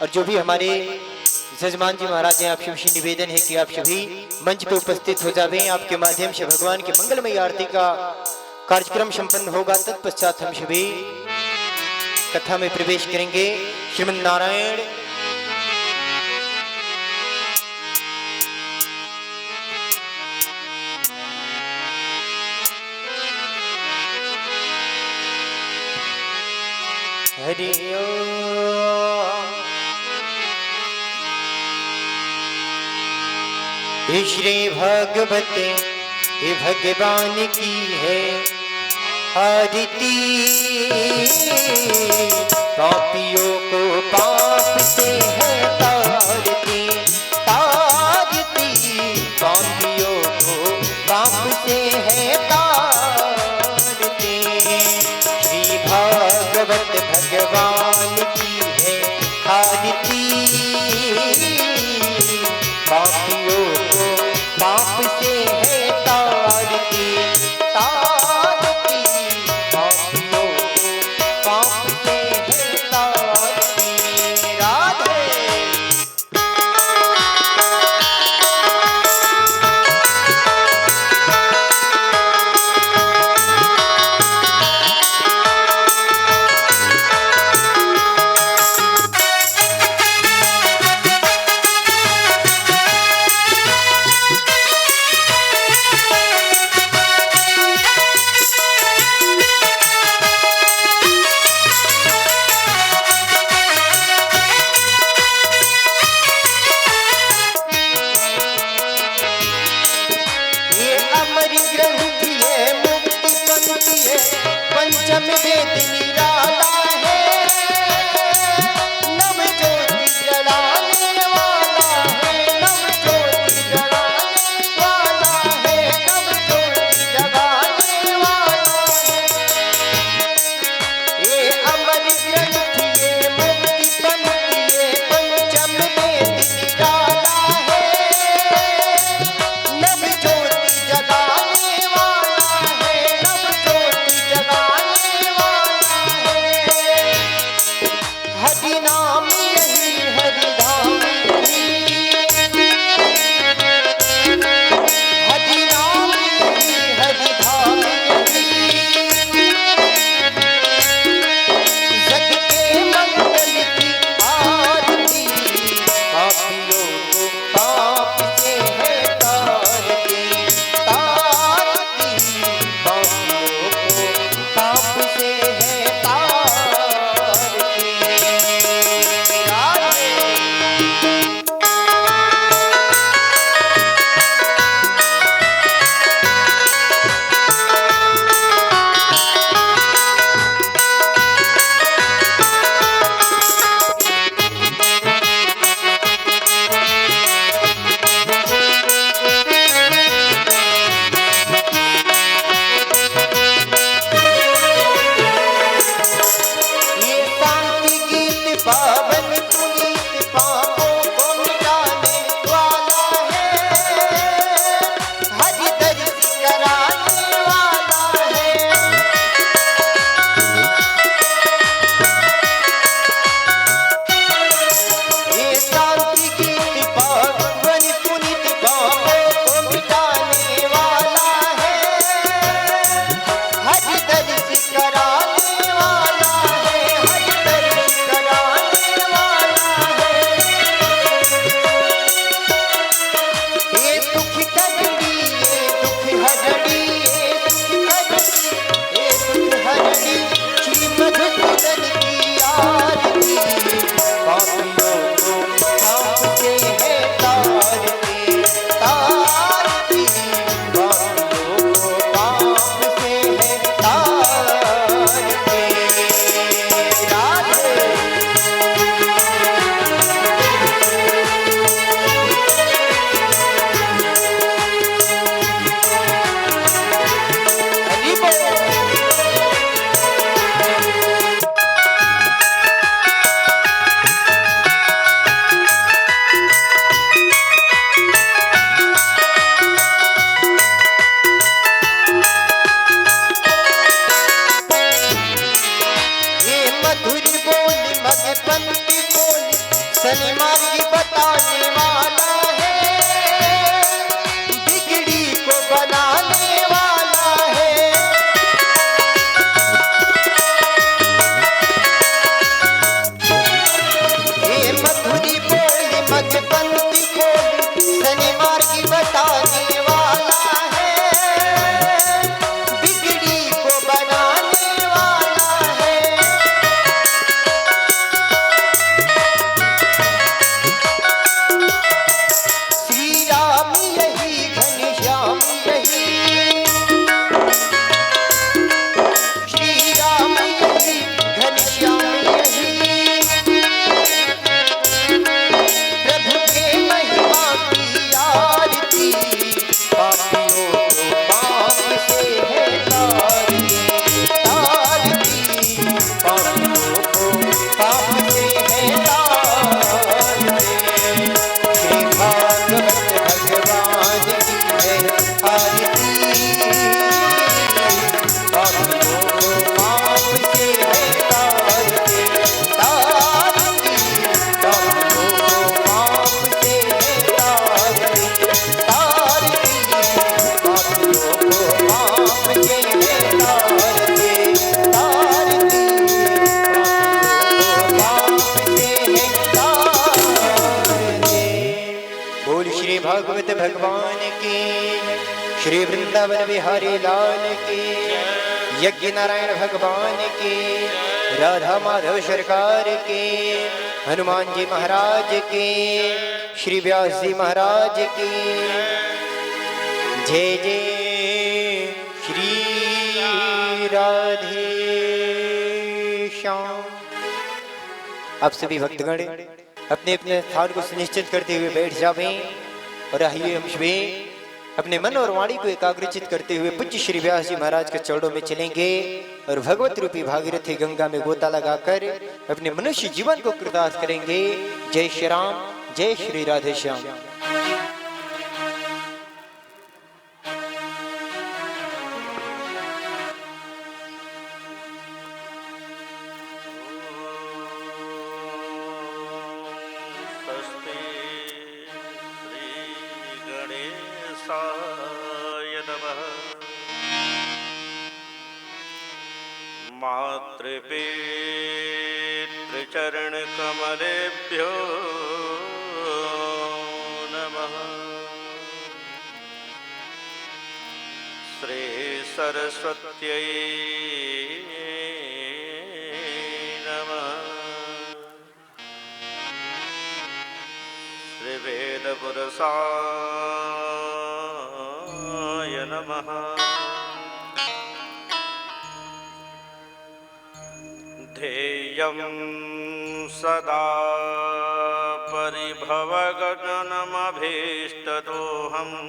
और जो भी हमारे जजमान जी महाराज हैं, आप सभी से निवेदन है कि आप सभी मंच पे उपस्थित हो जावें। आपके माध्यम से भगवान की मंगलमय आरती का कार्यक्रम संपन्न होगा। तत्पश्चात हम सभी कथा में प्रवेश करेंगे। श्रीमन नारायण। हरि ओम। श्री भगवते भगवान की है आरती। पापियों को पाप से है तारती तारती। पापियों को पाप से है तारती। श्री भागवत भगवान की है आरती। पापियों को पाप से है तारती तारती। पापियों को पाप से है तारती। राधे श्री वृंदावन बिहारी लाल की, यज्ञ नारायण भगवान की, राधा माधव सरकार की, हनुमान जी महाराज की, श्री व्यास जी महाराज की। जय जय श्री राधे श्याम। आप सभी भक्तगण अपने अपने स्थान को सुनिश्चित करते हुए बैठ जावें और आइए हम सभी अपने मन और वाणी को एकाग्रचित करते हुए पूज्य श्री व्यास जी महाराज के चरणों में चलेंगे और भगवत रूपी भागीरथी गंगा में गोता लगाकर अपने मनुष्य जीवन को कृतार्थ करेंगे। जय श्री राम, जय श्री राधे श्याम। मातृपितृचरण कमलेभ्यो नमः। श्री सरस्वत्यै नमः। श्री वेदपुरुषाय नमः। ध्येयं सदा परिभवगगनमभीष्टदोहम्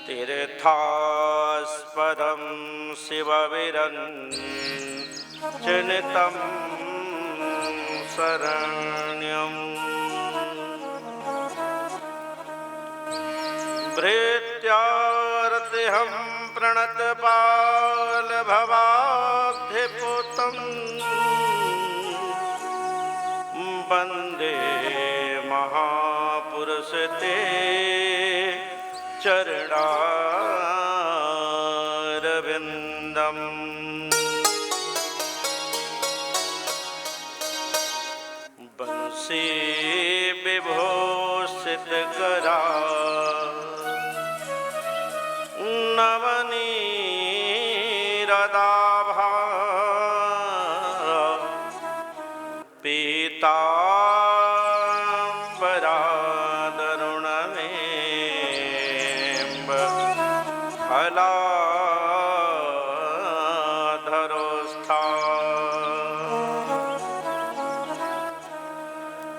तीर्थास्पदं शिवविरञ्चिनुतं शरण्यम्। भृत्यार्तिहं प्रणतपालभवाब्धिपूतं वन्दे महापुरुषते चरणारविन्दम्। बंसी विभूषितकरा नवनीरदाभा पीताम्बरादरुणमेव फलाधरोस्था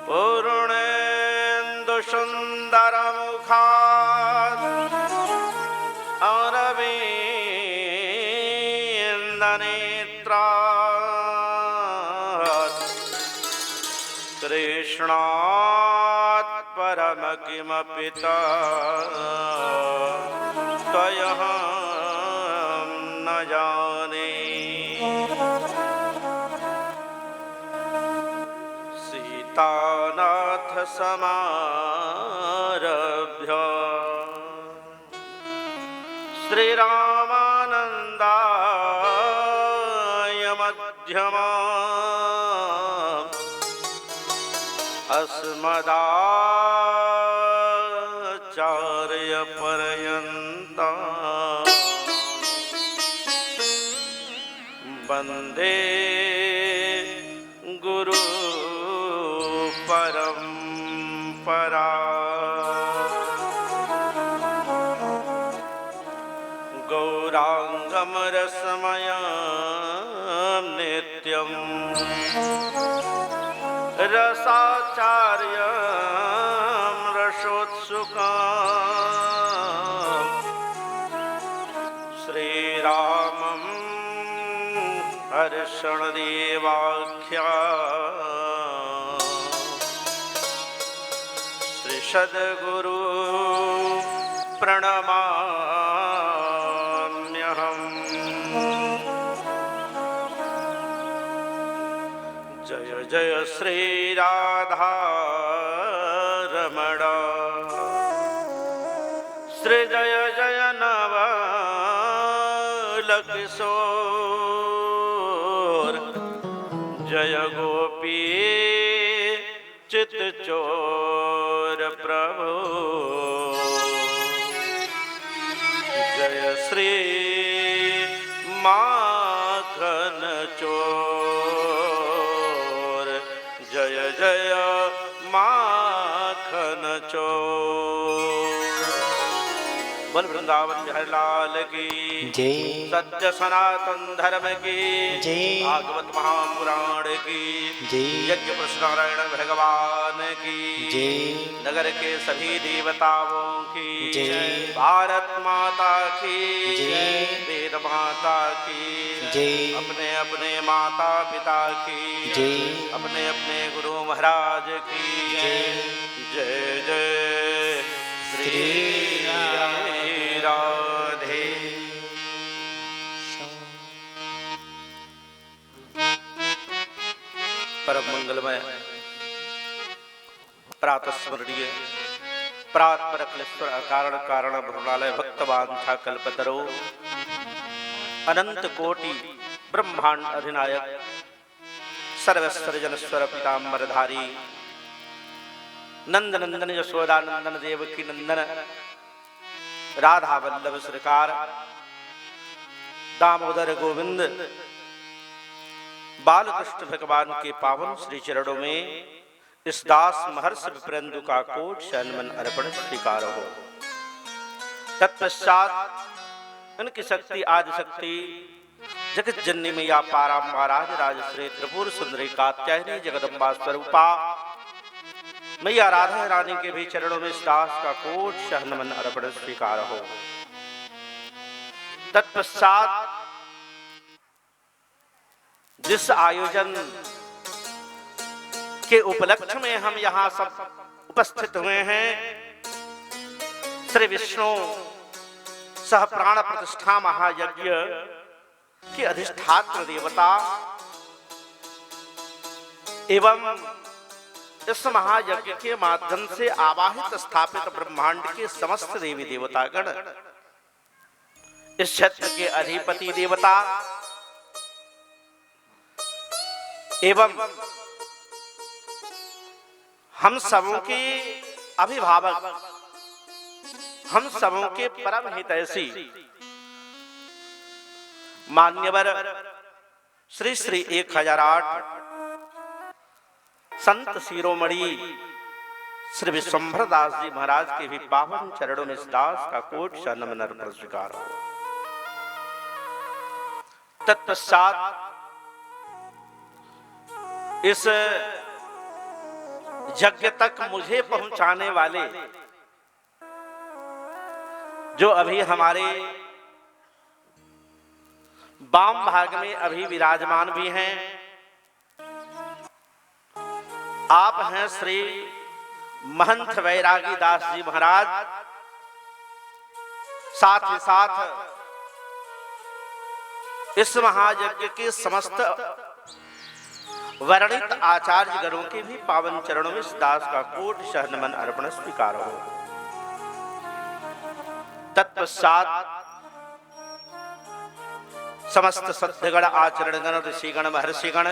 पूर्णेन्दुसुन्दरमुखात् अरविन्दनेत्रात् कृष्णात् परम किमपि त्वयहं न जाने। सीतानाथ समारभ्य श्रीरामानन्दाय मध्यमा अस्मदाचार्यपर्यन्ता वन्दे गुरु परम्परा। गौरांगं रसमयं नित्यं रसाचार्यं रसोत्सुकं श्रीरामं हर्षणदेवाख्या श्री सद्गुरु प्रणमाम्यहम्। जय जय श्री राधा रमण, श्री जय जय नवल किशोर, जय गोपी चित चोर प्रभु। माखन चोर, जय जय माखन चोर। बोल वृंदावन बिहारी लाल की जय। सत्य सनातन धर्म की जय। भागवत महापुराण की जय। यज्ञ नारायण भगवान की जय। नगर के सभी देवताओं की जय। भारत माता की जय। वेद माता की जय। अपने अपने माता पिता की जय। अपने अपने गुरु महाराज की जय। जय जय श्री राधे। परम मंगलमय प्रातः स्मरणीय प्रातपर क्लेश्वर अकारण कारण भ्रमणालय भक्तवांछा कल्पतरो अनंत कोटि ब्रह्मांड अधिनायक सर्वस्वर जनस्वर पीतांबरधारी नंद नंदन यशोदा नंदन देवकी नंदन राधा वल्लभ सरकार दामोदर गोविंद बालकृष्ण भगवान के पावन श्री चरणों में इस दास महर्षि विप्रेंदु का कोट शनमन अर्पण स्वीकार हो। तत्पश्चात उनकी शक्ति आदि शक्ति जगत जननी मैया पाराम्बाराज राजश्री त्रिपुर सुंदरी कात्यायनी जगदम्बा स्वरूपा मैया राधा रानी के भी चरणों में इस दास का कोट शहनमन अर्पण स्वीकार हो। तत्पश्चात जिस आयोजन के उपलक्ष्य में हम यहाँ सब उपस्थित हुए हैं, श्री विष्णु सह प्राण प्रतिष्ठा महायज्ञ के अधिष्ठात्र देवता एवं इस महायज्ञ के माध्यम से आवाहित स्थापित ब्रह्मांड के समस्त देवी देवतागण, इस क्षेत्र के अधिपति देवता एवं हम सबों के अभिभावक, हम सबों के परम हितैषी मान्यवर श्री श्री 1008 संत शिरोमणि श्री विश्वंभर दास जी महाराज के भी पावन चरणों में इस दास का कोट शनमन अर्पण स्वीकार हो। तत्पश्चात इस यज्ञ तक मुझे पहुंचाने वाले जो अभी हमारे वाम भाग में अभी विराजमान भी हैं, आप हैं श्री महंत वैरागी दास जी महाराज, साथ ही साथ इस महायज्ञ के समस्त वर्णित आचार्य गणों के भी पावन चरणों में इस दास का कोट शहनमन अर्पण स्वीकार हो। तत्पश्चात समस्त सत्यगण आचरणगण ऋषिगण महर्षिगण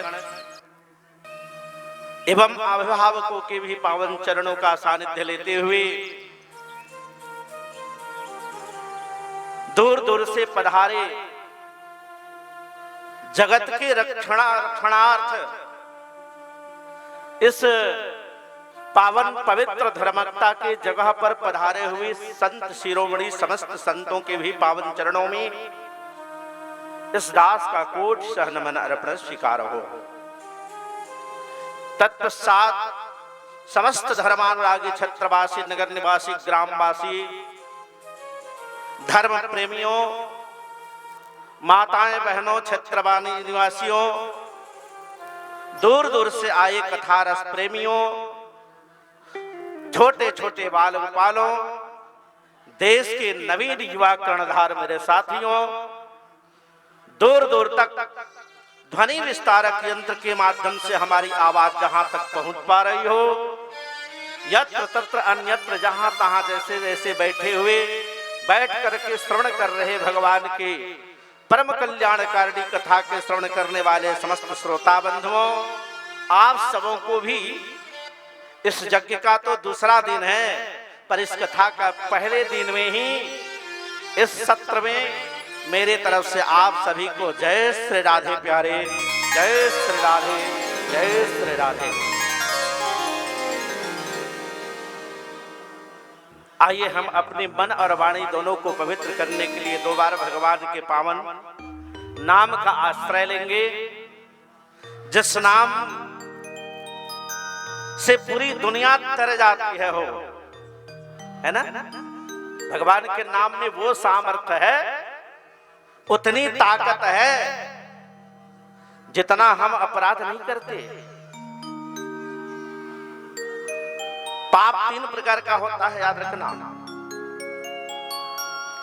एवं अभिभावकों के भी पावन चरणों का सानिध्य लेते हुए दूर दूर से पधारे जगत के रक्षणार्थ इस पावन पवित्र धर्मकता के जगह पर पधारे हुए संत शिरोमणि समस्त संतों के भी पावन चरणों में इस दास का कोट शहनमन अर्पण स्वीकार हो। तत्पश्चात समस्त धर्मानुरागी छत्रवासी नगर निवासी ग्रामवासी धर्म प्रेमियों माताएं बहनों क्षेत्रवानी निवासियों दूर दूर से आए कथा रस प्रेमियों छोटे छोटे बाल गोपालों देश के नवीन युवा कर्णधार मेरे साथियों दूर दूर तक ध्वनि विस्तारक यंत्र के माध्यम से हमारी आवाज जहां तक पहुंच पा रही हो, यत्र तत्र अन्यत्र जहां तहां जैसे जैसे बैठे हुए बैठ करके श्रवण कर रहे भगवान के परम कल्याणकारिणी कथा के श्रवण करने वाले समस्त श्रोता बंधुओं, आप सबों को भी इस यज्ञ का तो दूसरा दिन है, पर इस कथा का पहले दिन में ही इस सत्र में मेरे तरफ से आप सभी को जय श्री राधे प्यारे, जय श्री राधे, जय श्री राधे। आइए हम अपने मन और वाणी दोनों को पवित्र करने के लिए दो बार भगवान के पावन नाम का आश्रय लेंगे, जिस नाम से पूरी दुनिया तर जाती है, हो है ना। भगवान के नाम में वो सामर्थ्य है, उतनी ताकत है जितना हम अपराध नहीं करते। पाप 3 प्रकार का होता है, याद रखना।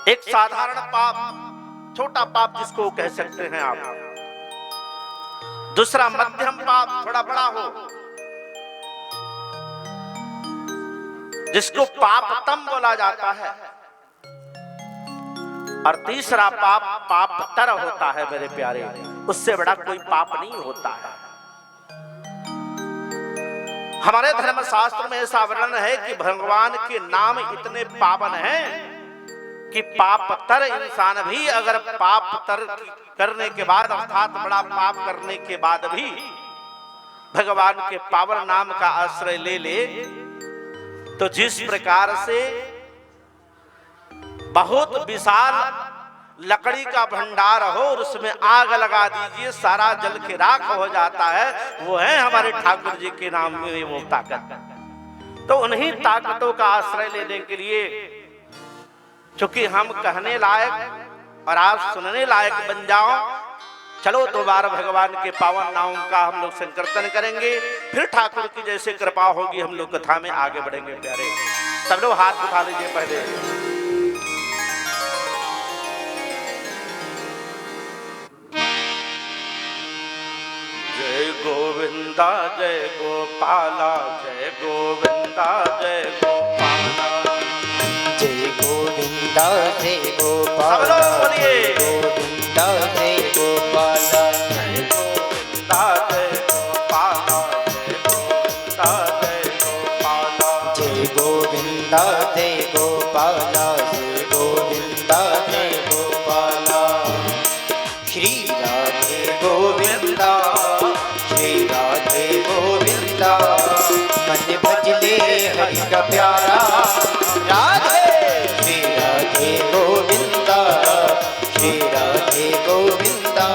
एक साधारण पाप, छोटा पाप जिसको कह सकते हैं आप। दूसरा मध्यम पाप, थोड़ा बड़ा हो, जिसको पापतम बोला जाता है। और तीसरा पाप पापतर होता है मेरे प्यारे, उससे बड़ा कोई पाप नहीं होता है। हमारे धर्म शास्त्र में ऐसा वर्णन है कि भगवान के नाम इतने पावन हैं कि पापतर इंसान भी अगर पापतर करने के बाद, अर्थात बड़ा पाप करने के बाद भी भगवान के पावन नाम का आश्रय ले ले, तो जिस प्रकार से बहुत विशाल लकड़ी का भंडार हो और उसमें आग लगा दीजिए, सारा जल के राख हो जाता है, वो है हमारे ठाकुर जी के नाम में वो ताकत। तो उन्हीं ताकतों का आश्रय लेने के लिए, चूंकि हम कहने लायक और आप सुनने लायक बन जाओ, चलो दोबारा भगवान के पावन नाम का हम लोग संकीर्तन करेंगे, फिर ठाकुर की जैसे कृपा होगी हम लोग कथा में आगे बढ़ेंगे प्यारे। सब लोग हाथ उठा लीजिए पहले। जय गोविंदा जय गोपाला, जय गोविंदा जय गोपाला, जय गोविंदा जय गोपाला, सब लोग बोलिए गोविंदा जय गोपाला, जय गोविंदा जय गोपाला, जय गोविंदा जय गोपाला, जय गोविंदा जय गोपाला, जय गोविंदा जय गोपाला। श्री राधे गोविंदा, श्री राधे गोविंदा, मन भजले हरि का प्यारा राधे। श्री राधे गोविंदा, श्री राधे गोविंदा,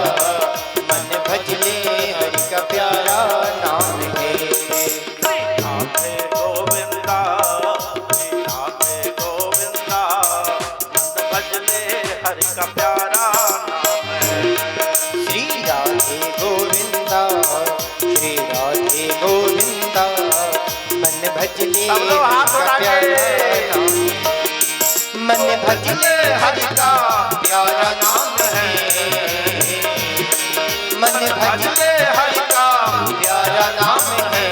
मन भजले हरि का प्यारा नाम है। राधे गोविंदा, श्री राधे गोविंदा, मन भजले हरि का प्यारा नाम है। श्री राधे गोविंदा, श्री राधे गोविंदा, मन भजले सब लोग हाथ उठा के। मन भजले हरि का प्यारा नाम है, मन भजले हरि का प्यारा नाम है,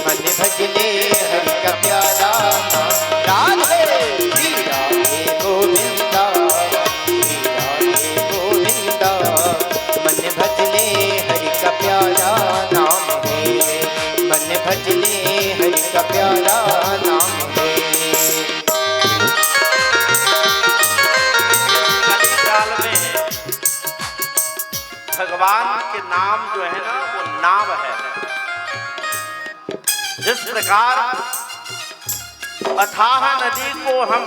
मन भजले हरि का प्यारा नाम राधे। श्री राधे गोविंदा, श्री राधे गोविंदा, मन भजले हरि का प्यारा नाम है, मन भजले हरि का प्यारा नाम है। कलिकाल में भगवान के नाम जो है ना, वो नाव है। जिस प्रकार अथाह नदी को हम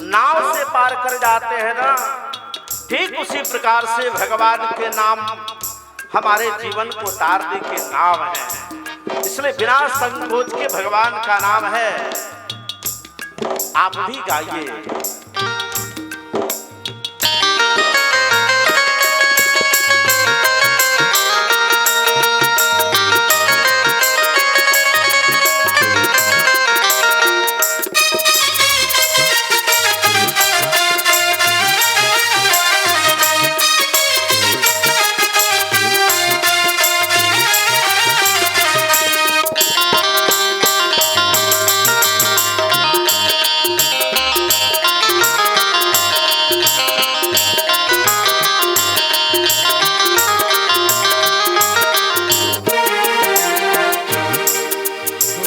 नाव से पार कर जाते हैं ना, ठीक उसी प्रकार से भगवान के नाम हमारे जीवन को तारने के नाम है। इसलिए बिना संकोच के भगवान का नाम है। आप भी गाइए।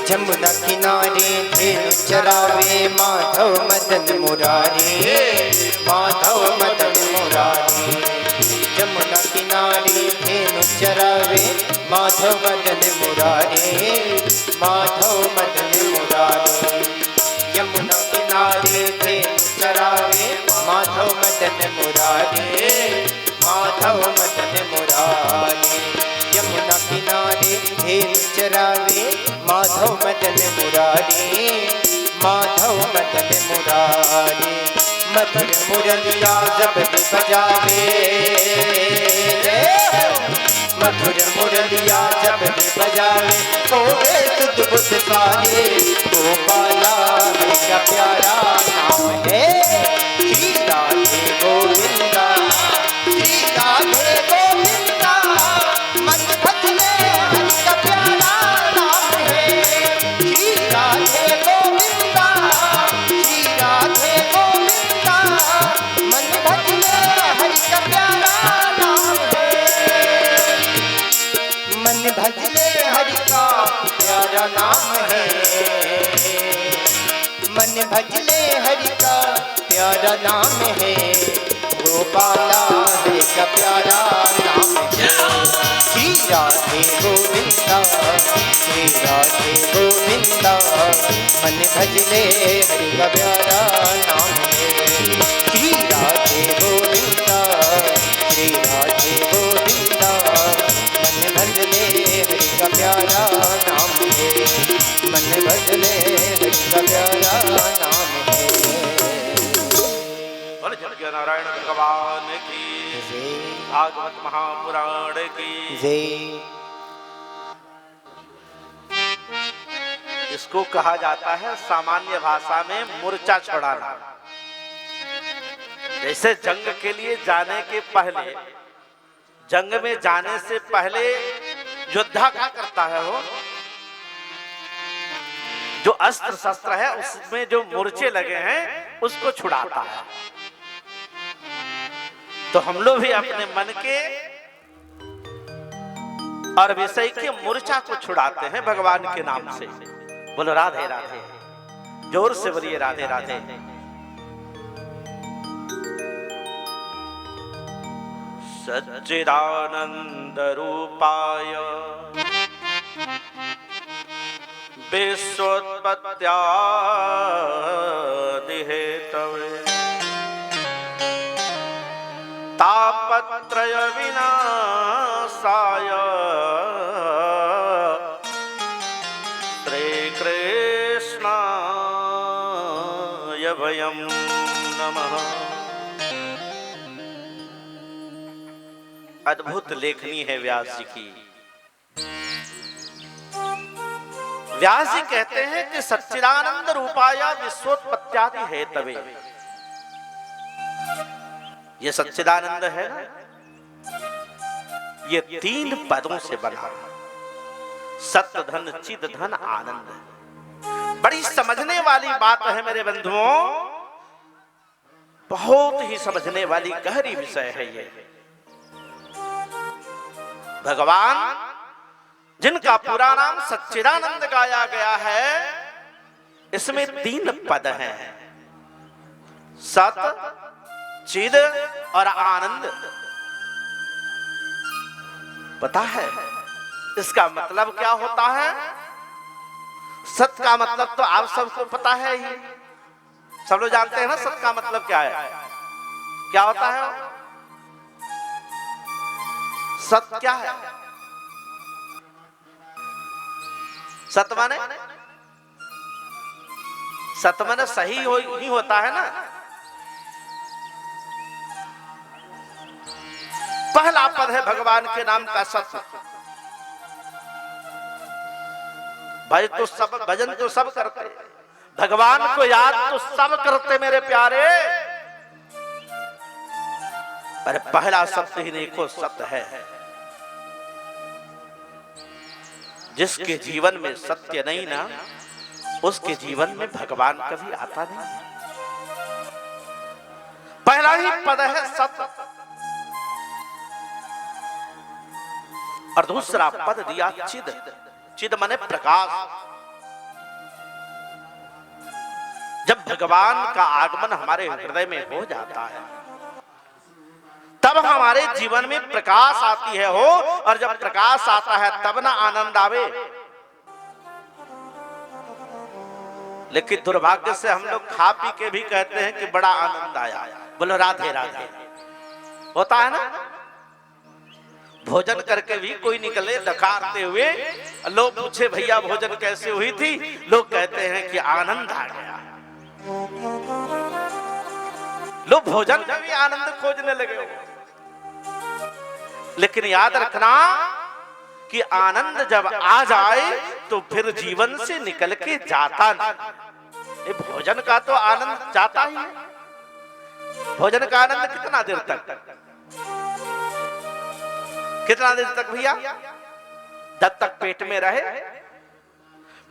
जमुना किनारे धेनु चरावे माधव मदन मुरारी, माधव मदन चरावे माधव मदन मुरारे, माधव मदन मुरारे। यमुना किनारे धेनु चरावे माधव मदन मुरारे, माधव मदन मुरारे। यमुना किनारे धेनु चरावे माधव मदन मुरारे, माधव मदन मुरारे। मधुर मुरलिया जब भी बजावे, मधुर मुरलिया जब भी बजावे, कोवे सुध बुध सारे। गोपाला का प्यारा नाम है, श्री राधे गोविंदा, श्री राधे गोविंदा। मन भजने हरि का प्यारा नाम है, श्री राधे गोविंदा, श्री राधे गोविंदा। मन भजने हरि का प्यारा नाम है, मन भजने हरि का प्यारा नाम है, मन भजले हरि का प्यारा नाम है। गोपाला हरि का प्यारा नाम है, श्री राधे गोविंदा, श्री राधे गोविंदा। मन भजले हरि का प्यारा नाम है, श्री राधे गोविंदा, श्री राधे गोविंदा। मन भजले हरि का प्यारा नाम है, मन भजले हरि का प्यारा नाम है। बोल जय नारायण भगवान की, भागवत महापुराण की जय। इसको कहा जाता है सामान्य भाषा में मूर्छा छुड़ाना। जैसे जंग के लिए जाने के पहले, जंग में जाने से पहले योद्धा क्या करता है, वो जो अस्त्र शस्त्र है उसमें जो मूर्छे लगे हैं उसको छुड़ाता है। तो हम लोग भी अपने मन के और विषय के मूर्छा को छुड़ाते हैं भगवान के नाम से। बोलो राधे राधे, जोर से बोलिए राधे राधे। सच्चिदानंद रूपाय विश्वोत्पत्त्यादि हेतवे तापत्रय विनाशाय श्रीकृष्णाय वयं नमः। अद्भुत लेखनी है व्यास जी की। व्यास जी कहते हैं कि सच्चिदानंद रूपाय विश्वोत्पत्त्यादि हेतवे। ये सच्चिदानंद है ना, ये 3 पदों से बना, सत्य धन चिद धन आनंद। बड़ी समझने वाली बात है मेरे बंधुओं, बहुत ही समझने वाली गहरी विषय है ये। भगवान जिनका पूरा नाम सच्चिदानंद गाया गया है, इसमें 3 पद हैं, सत चिद और आनंद। पता है इसका मतलब क्या होता है? सत्य का मतलब तो आप सबको पता है ही, सब लोग जानते हैं ना सत्य का मतलब क्या है। क्या होता है सत्य? क्या है सत्य? माने सत्य माने सही ही होता है ना। पहला पद है भगवान के नाम का सत्य। भजन तो सब करते, भगवान को याद तो सब करते मेरे प्यारे, पर पहला शब्द ही देखो सत्य है। जिसके जीवन में सत्य नहीं ना, उसके जीवन में भगवान कभी आता नहीं। पहला ही पद है सत्य, और दूसरा पद दिया चिद। चिद माने प्रकाश। जब भगवान का आगमन हमारे हृदय में हो जाता है, तब तब हमारे जीवन में प्रकाश आती है हो, और जब प्रकाश आता है तब ना आनंद आवे। लेकिन दुर्भाग्य से हम लोग खा पी के भी कहते हैं कि बड़ा आनंद आया, बोलो राधे राधे। होता है ना, भोजन करके भी कोई निकले डकारते हुए, लोग पूछे भैया भोजन कैसे हुई थी, लोग कहते हैं कि आनंद आ गया। लोग भोजन का भी आनंद खोजने लगे। लेकिन याद रखना कि आनंद जब आ जाए तो फिर जीवन से निकल के जाता नहीं। भोजन का तो आनंद जाता ही है। भोजन का आनंद कितना देर तक, कितना देर तक भैया? जब तक पेट में रहे।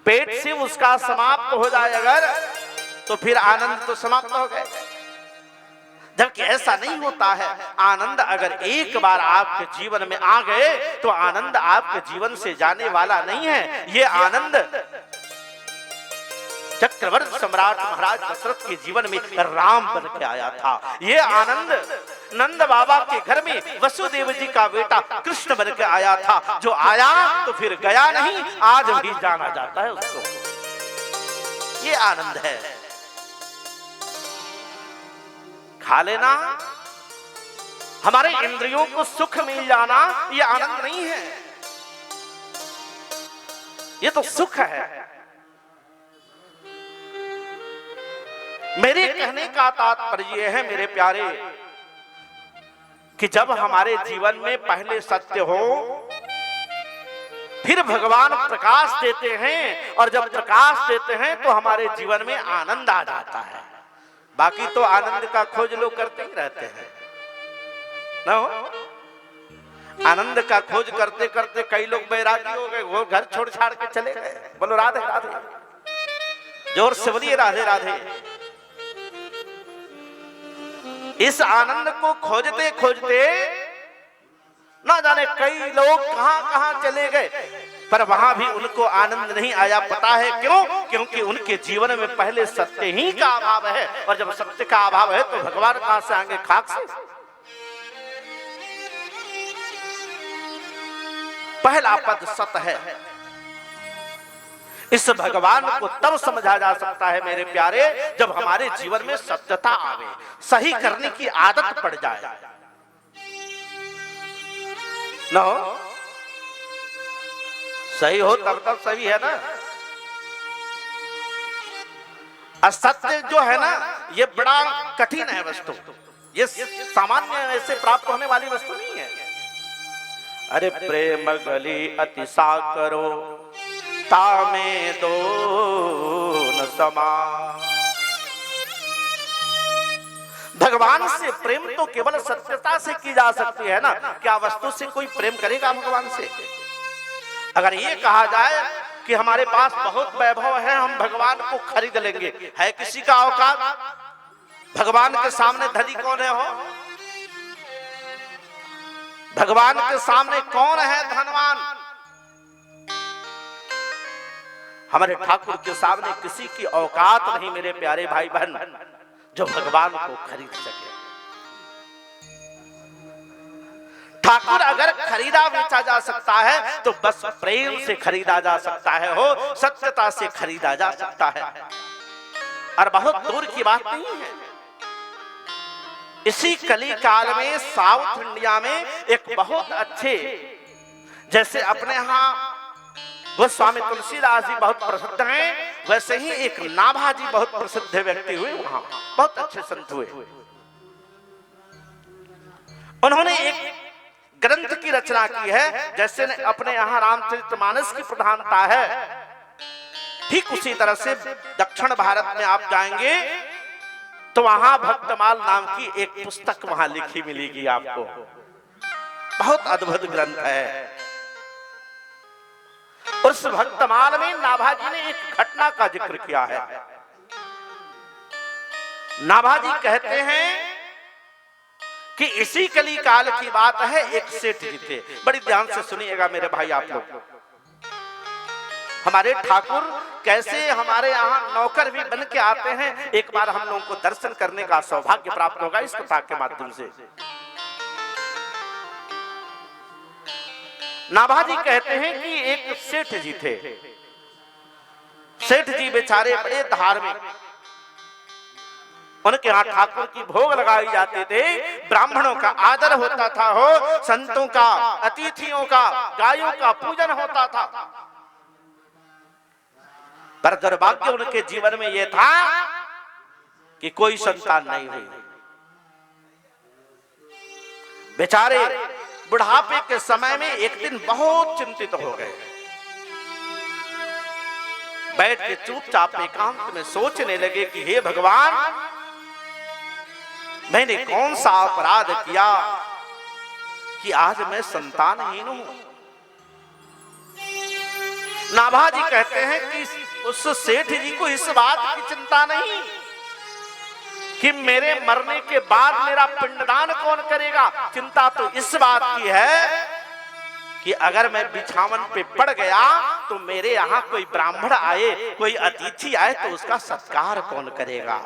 पेट से उसका समाप्त हो जाए अगर, तो फिर आनंद तो समाप्त हो गए। जबकि ऐसा नहीं होता है। आनंद अगर एक बार आपके जीवन में आ गए तो आनंद आपके जीवन से जाने वाला नहीं है। ये आनंद चक्रवर्ती सम्राट महाराज दशरथ के जीवन में राम बन के आया था। ये आनंद नंद बाबा के घर में वसुदेव जी का बेटा कृष्ण बन के आया था, जो आया तो फिर गया नहीं, आज भी जाना जाता है उसको। ये आनंद है। खा लेना, हमारे इंद्रियों को सुख मिल जाना, ये आनंद नहीं है, ये तो सुख है। मेरे कहने का तात्पर्य है मेरे प्यारे, कि जब हमारे जीवन में पहले सत्य हो, फिर भगवान प्रकाश देते हैं, और जब प्रकाश देते हैं तो हमारे जीवन में आनंद आ जाता है। बाकी तो आनंद का खोज लोग करते ही रहते हैं ना। आनंद का खोज करते करते कई लोग बैरागी हो गए, वो घर छोड़ छाड़ के चले गए। बोलो राधे राधे, जोर से बोलिए राधे राधे। इस आनंद को खोजते खोजते ना जाने कई लोग कहां कहां चले गए, पर वहां भी उनको आनंद नहीं आया। पता है क्यों? क्योंकि उनके जीवन में पहले सत्य ही का अभाव है, और जब सत्य का अभाव है तो भगवान कहां से आएंगे? खाक से। पहला पद सत्य है। इस भगवान को तब समझा जा सकता है मेरे प्यारे, जब हमारे जीवन में सत्यता आवे, सही करने की आदत पड़ जाए। न हो सही हो तब तक सही है ना। असत्य जो है ना, ये बड़ा कठिन है वस्तु, ये सामान्य ऐसे प्राप्त होने वाली वस्तु नहीं है। अरे प्रेम गली अतिशा करो तामे दो न समा। भगवान से प्रेम तो केवल सत्यता से की जा सकती है ना। क्या वस्तु से कोई प्रेम करेगा भगवान से? अगर ये कहा जाए कि हमारे पास बहुत वैभव है, हम भगवान को खरीद लेंगे, है किसी का औकात? भगवान के सामने धनी कौन है हो? भगवान के सामने कौन है धनवान? हमारे ठाकुर के सामने किसी की औकात नहीं मेरे प्यारे भाई बहन, जो भगवान को खरीद सके। ठाकुर अगर खरीदा बेचा जा सकता है तो बस प्रेम से खरीदा जा सकता है हो, सत्यता से खरीदा जा सकता है, और बहुत दूर की बात नहीं है। इसी कली काल में साउथ इंडिया में एक बहुत अच्छे, जैसे अपने यहाँ गोस्वामी तुलसीदास जी बहुत प्रसिद्ध हैं, वैसे ही एक नाभाजी बहुत प्रसिद्ध व्यक्ति हुए, वहां बहुत अच्छे संत हुए। उन्होंने एक ग्रंथ की रचना की है, जैसे अपने यहाँ रामचरितमानस की प्रधानता है, ठीक उसी तरह से दक्षिण भारत में आप जाएंगे तो वहां भक्तमाल नाम की एक पुस्तक वहां लिखी मिलेगी आपको। बहुत अद्भुत ग्रंथ है। उस भक्तमाल में नाभाजी ने एक घटना का जिक्र किया है। नाभाजी कहते हैं कि इसी कली काल की बात है, एक सेठ जी थे। बड़ी ध्यान से सुनिएगा मेरे भाई आप लोग। हमारे ठाकुर कैसे हमारे यहाँ नौकर भी बन के आते हैं, एक बार हम लोगों को दर्शन करने का सौभाग्य प्राप्त होगा इस कथा के माध्यम से। नाभाजी कहते हैं कि एक सेठ जी थे। सेठ जी बेचारे बड़े धार्मिक, उनके यहाँ ठाकुर की भोग लगाई जाते थे, ब्राह्मणों का आदर होता था, हो संतों का, अतिथियों का, गायों का पूजन होता था। पर दुर्भाग्य उनके जीवन में यह था कि कोई संतान नहीं हुई। बेचारे बुढ़ापे के समय में एक दिन बहुत चिंतित हो गए। बैठ के चुपचाप एकांत में सोचने लगे कि हे भगवान, मैंने कौन सा अपराध किया कि आज मैं संतानहीन हूं। नाभाजी कहते हैं कि उस सेठ जी को इस बात की चिंता नहीं कि मेरे मरने के बाद मेरा पिंडदान कौन करेगा। चिंता तो इस बात की है कि अगर मैं बिछावन पे पड़ गया तो मेरे यहाँ कोई ब्राह्मण आए, कोई अतिथि आए तो उसका सत्कार कौन करेगा।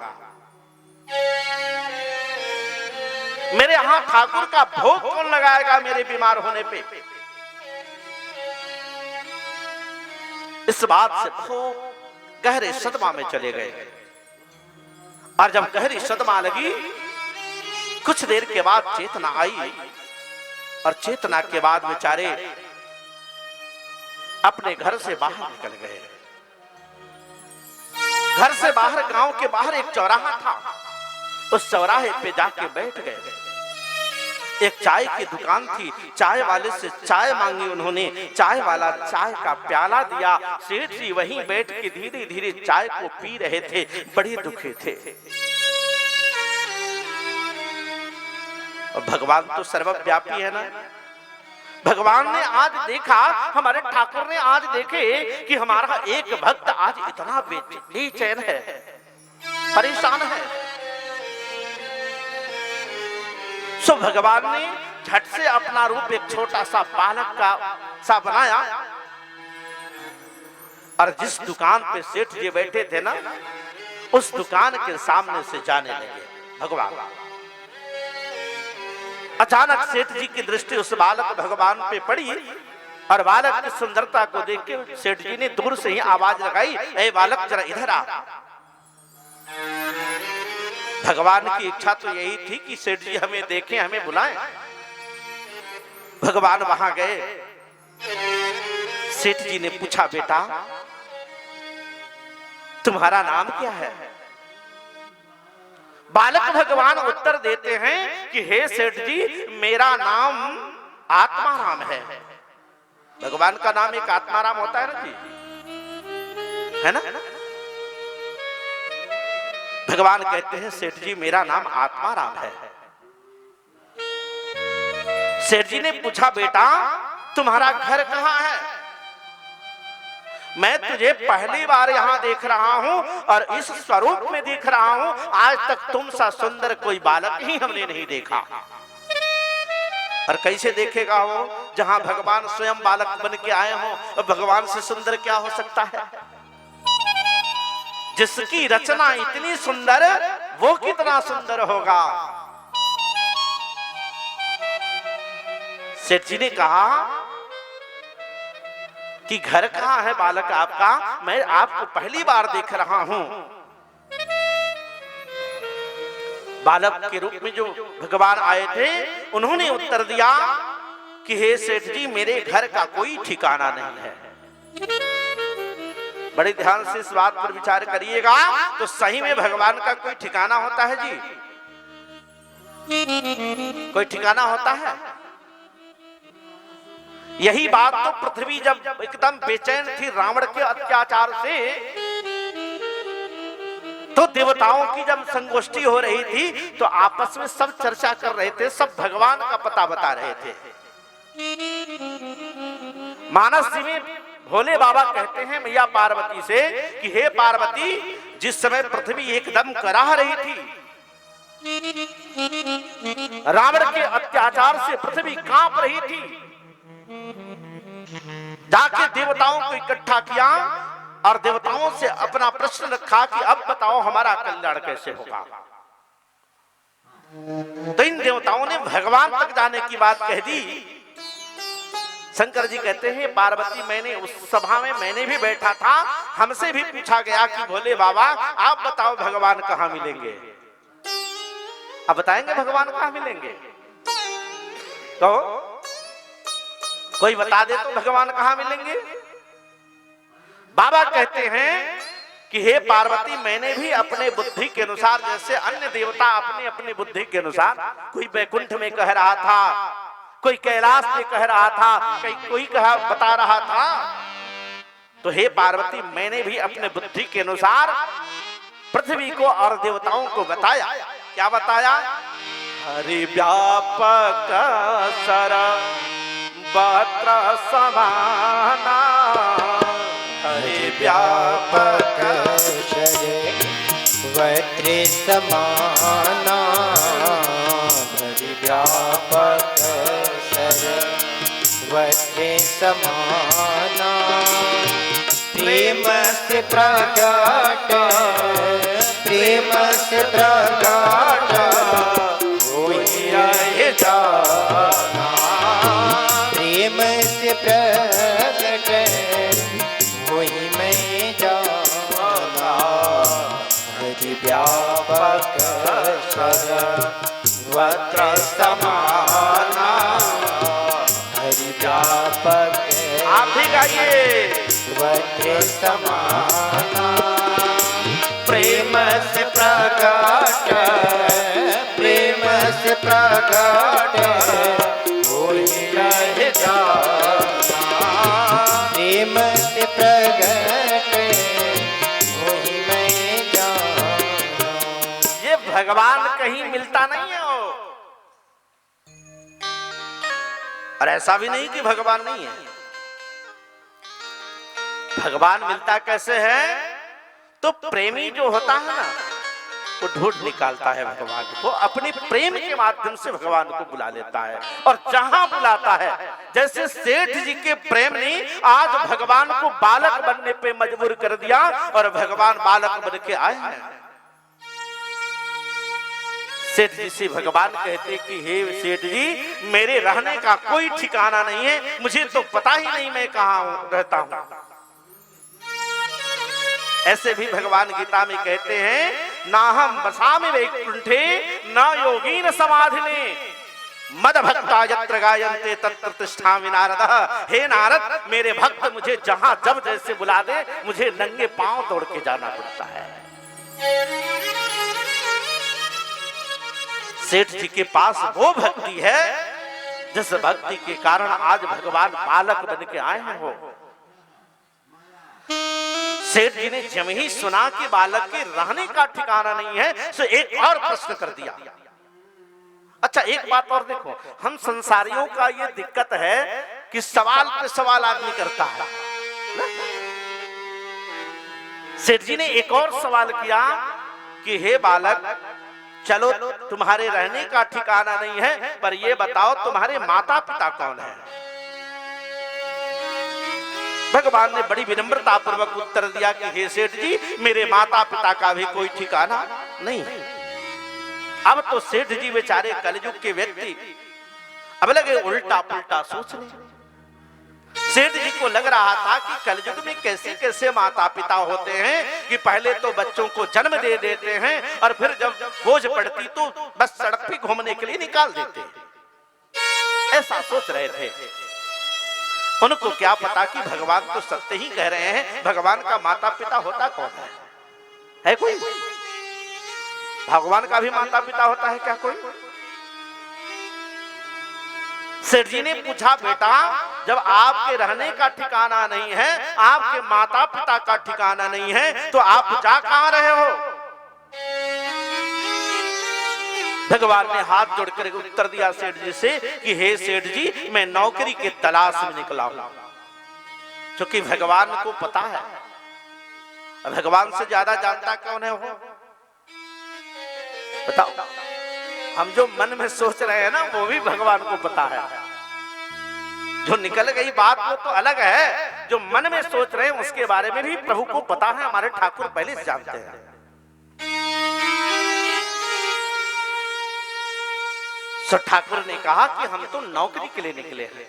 मेरे यहाँ ठाकुर का भोग कौन लगाएगा मेरे बीमार होने पे। इस बात से बहुत गहरे सदमा में चले गए। और जब गहरी सदमा लगी, कुछ देर के बाद चेतना आई और चेतना के बाद बेचारे अपने घर से बाहर निकल गए। घर से बाहर, गांव के बाहर एक चौराहा था, उस चौराहे पे जाके बैठ गए। एक चाय की दुकान थी, चाय वाले से चाय मांगी उन्होंने, चाय वाला चाय का प्याला दिया। सेठ जी वहीं बैठ के धीरे धीरे चाय को पी रहे थे, बड़े दुखी थे। और भगवान तो सर्वव्यापी है ना। भगवान ने आज देखा, हमारे ठाकुर ने आज देखे कि हमारा एक भक्त आज इतना बेचैन है, परेशान है। सो भगवान ने झट से अपना रूप एक छोटा सा बालक का सा बनाया और जिस दुकान पे सेठ जी बैठे थे ना, उस दुकान के सामने से जाने लगे भगवान। अचानक सेठ जी की दृष्टि उस बालक भगवान पे पड़ी और बालक की सुंदरता को देख के सेठ जी ने दूर से ही आवाज लगाई, ए बालक जरा इधर आ। भगवान की इच्छा तो यही थी कि सेठ जी हमें देखें, हमें बुलाएं। भगवान वहां गए। सेठ जी ने पूछा, बेटा तुम्हारा नाम क्या है। बालक भगवान उत्तर देते हैं कि हे सेठ जी, मेरा नाम आत्माराम है। भगवान का नाम एक आत्माराम होता है ना जी, है ना। भगवान कहते हैं सेठ जी मेरा नाम आत्माराम है। सेठ जी ने पूछा, बेटा तुम्हारा घर कहां है। मैं तुझे पहली बार यहां देख रहा हूं और इस स्वरूप में देख रहा हूं। आज तक तुम सा सुंदर कोई बालक ही हमने नहीं देखा। और कैसे देखेगा वो, जहां भगवान स्वयं बालक बन के आए हो। और भगवान से सुंदर क्या हो सकता है। जिसकी रचना इतनी सुंदर, वो कितना सुंदर होगा। सेठ जी ने कहा कि घर कहां है बालक आपका, मैं आपको पहली बार देख रहा हूं। बालक के रूप में जो भगवान आए थे, उन्होंने उत्तर दिया कि हे सेठ जी, मेरे घर का कोई ठिकाना नहीं है। बड़े ध्यान से इस बात पर विचार करिएगा, तो सही में भगवान का कोई ठिकाना होता है जी। कोई ठिकाना होता है। यही बात तो पृथ्वी जब एकदम बेचैन थी रावण के अत्याचार से, तो देवताओं की जब संगोष्ठी हो रही थी तो आपस में सब चर्चा कर रहे थे, सब भगवान का पता बता रहे थे। मानस जी में भोले बाबा कहते हैं मैया पार्वती से कि हे पार्वती, जिस समय पृथ्वी एकदम कराह रही थी, रावण के अत्याचार से पृथ्वी कांप रही थी, जाके देवताओं को इकट्ठा किया और देवताओं से अपना प्रश्न रखा कि अब बताओ हमारा कल्याण कैसे होगा। तो इन देवताओं ने भगवान तक जाने की बात कह दी। शंकर जी कहते हैं पार्वती मैंने उस सभा में मैंने भी बैठा था, हमसे भी पूछा गया कि भोले बाबा आप बताओ भगवान कहाँ मिलेंगे। आप बताएंगे भगवान कहाँ मिलेंगे? तो कोई बता दे तो भगवान कहाँ मिलेंगे। बाबा कहते हैं कि हे पार्वती मैंने भी अपने बुद्धि के अनुसार, जैसे अन्य देवता अपने अपने बुद्धि के अनुसार, कोई वैकुंठ में कह रहा था, कोई कैलाश में कह रहा था, कोई कहा बता रहा था, तो हे पार्वती मैंने भी अपने बुद्धि के अनुसार पृथ्वी को और देवताओं को बताया। क्या बताया? हरि व्यापक सर्वत्र समाना, हरि व्यापक सर्वत्र समाना, हरि व्यापक सर्वत्र समाना, प्रेम से प्रकट, प्रेम से प्रकट होई है जाना, प्रेम से प्रकट होई मैं जाना, हरि व्यापक सर्वत्र समाना, हरि व्यापक। आप भी गाइए। सर्वत्र समाना, प्रेम से प्रकट, प्रेम से प्रकट होई है जाना, प्रेम से प्रकट होई मैं जाना। ये भगवान कहीं मिलता नहीं है वो। और ऐसा भी नहीं कि भगवान नहीं है। भगवान मिलता कैसे है? तो प्रेमी जो होता है ना, वो ढूंढ निकालता है भगवान को, अपने प्रेम के माध्यम से भगवान को बुला लेता है। और जहां बुलाता है, जैसे सेठ जी के प्रेम ने आज भगवान को बालक बनने पे मजबूर कर दिया और भगवान बालक बन के आए हैं। सेठ जी से भगवान कहते कि हे सेठ जी मेरे रहने का कोई ठिकाना नहीं है, मुझे तो पता ही नहीं मैं कहाँ रहता हूं। ऐसे भी भगवान गीता में कहते हैं ना हम बसामि वैकुंठे न योगीन समाधिने मद भक्ता यत्र गायन्ते तत्र तिष्ठामि नारद। हे नारद मेरे भक्त मुझे जहां जब जैसे बुला दे मुझे नंगे पांव दौड़ के जाना पड़ता है। सेठ जी के पास वो भक्ति है जिस भक्ति के कारण आज भगवान बालक बन के आए हैं। वो सेठ जी ने जब ही सुना कि बालक के रहने का ठिकाना नहीं है तो एक और प्रश्न कर दिया। अच्छा एक बात और देखो, हम संसारियों का ये दिक्कत है कि सवाल पे सवाल आदमी करता है। सेठ जी ने एक और सवाल किया कि हे बालक चलो तुम्हारे रहने का ठिकाना नहीं है, पर ये बताओ तुम्हारे माता पिता कौन है? भगवान ने बड़ी विनम्रता पूर्वक उत्तर दिया कि हे सेठ जी मेरे माता पिता का भी कोई ठिकाना नहीं है। अब तो सेठ जी बेचारे कलयुग के व्यक्ति अब लगे उल्टा पुल्टा सोचने। सेठ जी को लग रहा था कि कलयुग में कैसे कैसे माता पिता होते हैं कि पहले तो बच्चों को जन्म दे देते हैं और फिर जब बोझ पड़ती तो बस सड़क पे घूमने के लिए निकाल देते हैं। ऐसा सोच रहे थे। उनको क्या पता कि भगवान तो सत्य ही कह रहे हैं। भगवान का माता पिता होता कौन है कोई? भगवान का भी माता पिता होता है क्या कोई? सेठ जी ने पूछा बेटा जब आपके रहने का ठिकाना नहीं है, आपके माता पिता का ठिकाना नहीं है, तो आप जा कहां रहे हो? भगवान ने हाथ जोड़कर उत्तर दिया सेठ जी से कि हे सेठ जी मैं नौकरी के तलाश में निकला हूं। क्योंकि भगवान को पता है, भगवान से ज्यादा जानता कौन है वो? बताओ। हम जो मन में सोच रहे हैं ना वो भी भगवान को पता है। जो निकल गई बात वो तो अलग है, जो मन में सोच रहे हैं उसके बारे में भी प्रभु को पता है। हमारे ठाकुर पहले से जानते हैं। सो ठाकुर ने कहा कि हम तो नौकरी के लिए निकले हैं।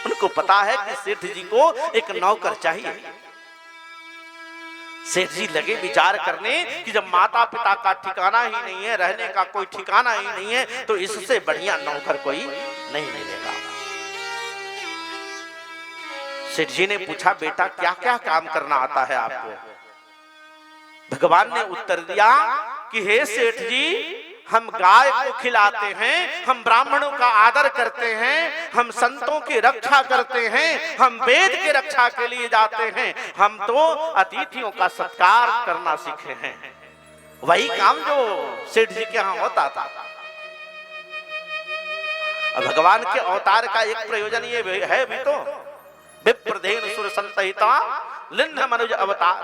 उनको पता है कि सेठ जी को एक नौकर चाहिए। सेठ जी लगे विचार करने कि जब माता पिता का ठिकाना ही नहीं है, रहने का कोई ठिकाना ही नहीं है, तो इससे बढ़िया नौकर कोई नहीं मिलेगा। सेठ जी ने पूछा, बेटा क्या क्या काम करना आता है आपको? भगवान ने उत्तर दिया कि हे सेठ जी, हम गाय को खिलाते हैं, हम ब्राह्मणों का आदर करते हैं, हम संतों की रक्षा करते हैं, हम वेद की रक्षा के लिए जाते हैं, हम तो अतिथियों का सत्कार करना सीखे हैं। वही काम जो सेठ जी के यहाँ होता था। भगवान के अवतार का एक प्रयोजन ये है भी तो, विप्रदेन सुर संतहिता लिन्ह मनुज अवतार।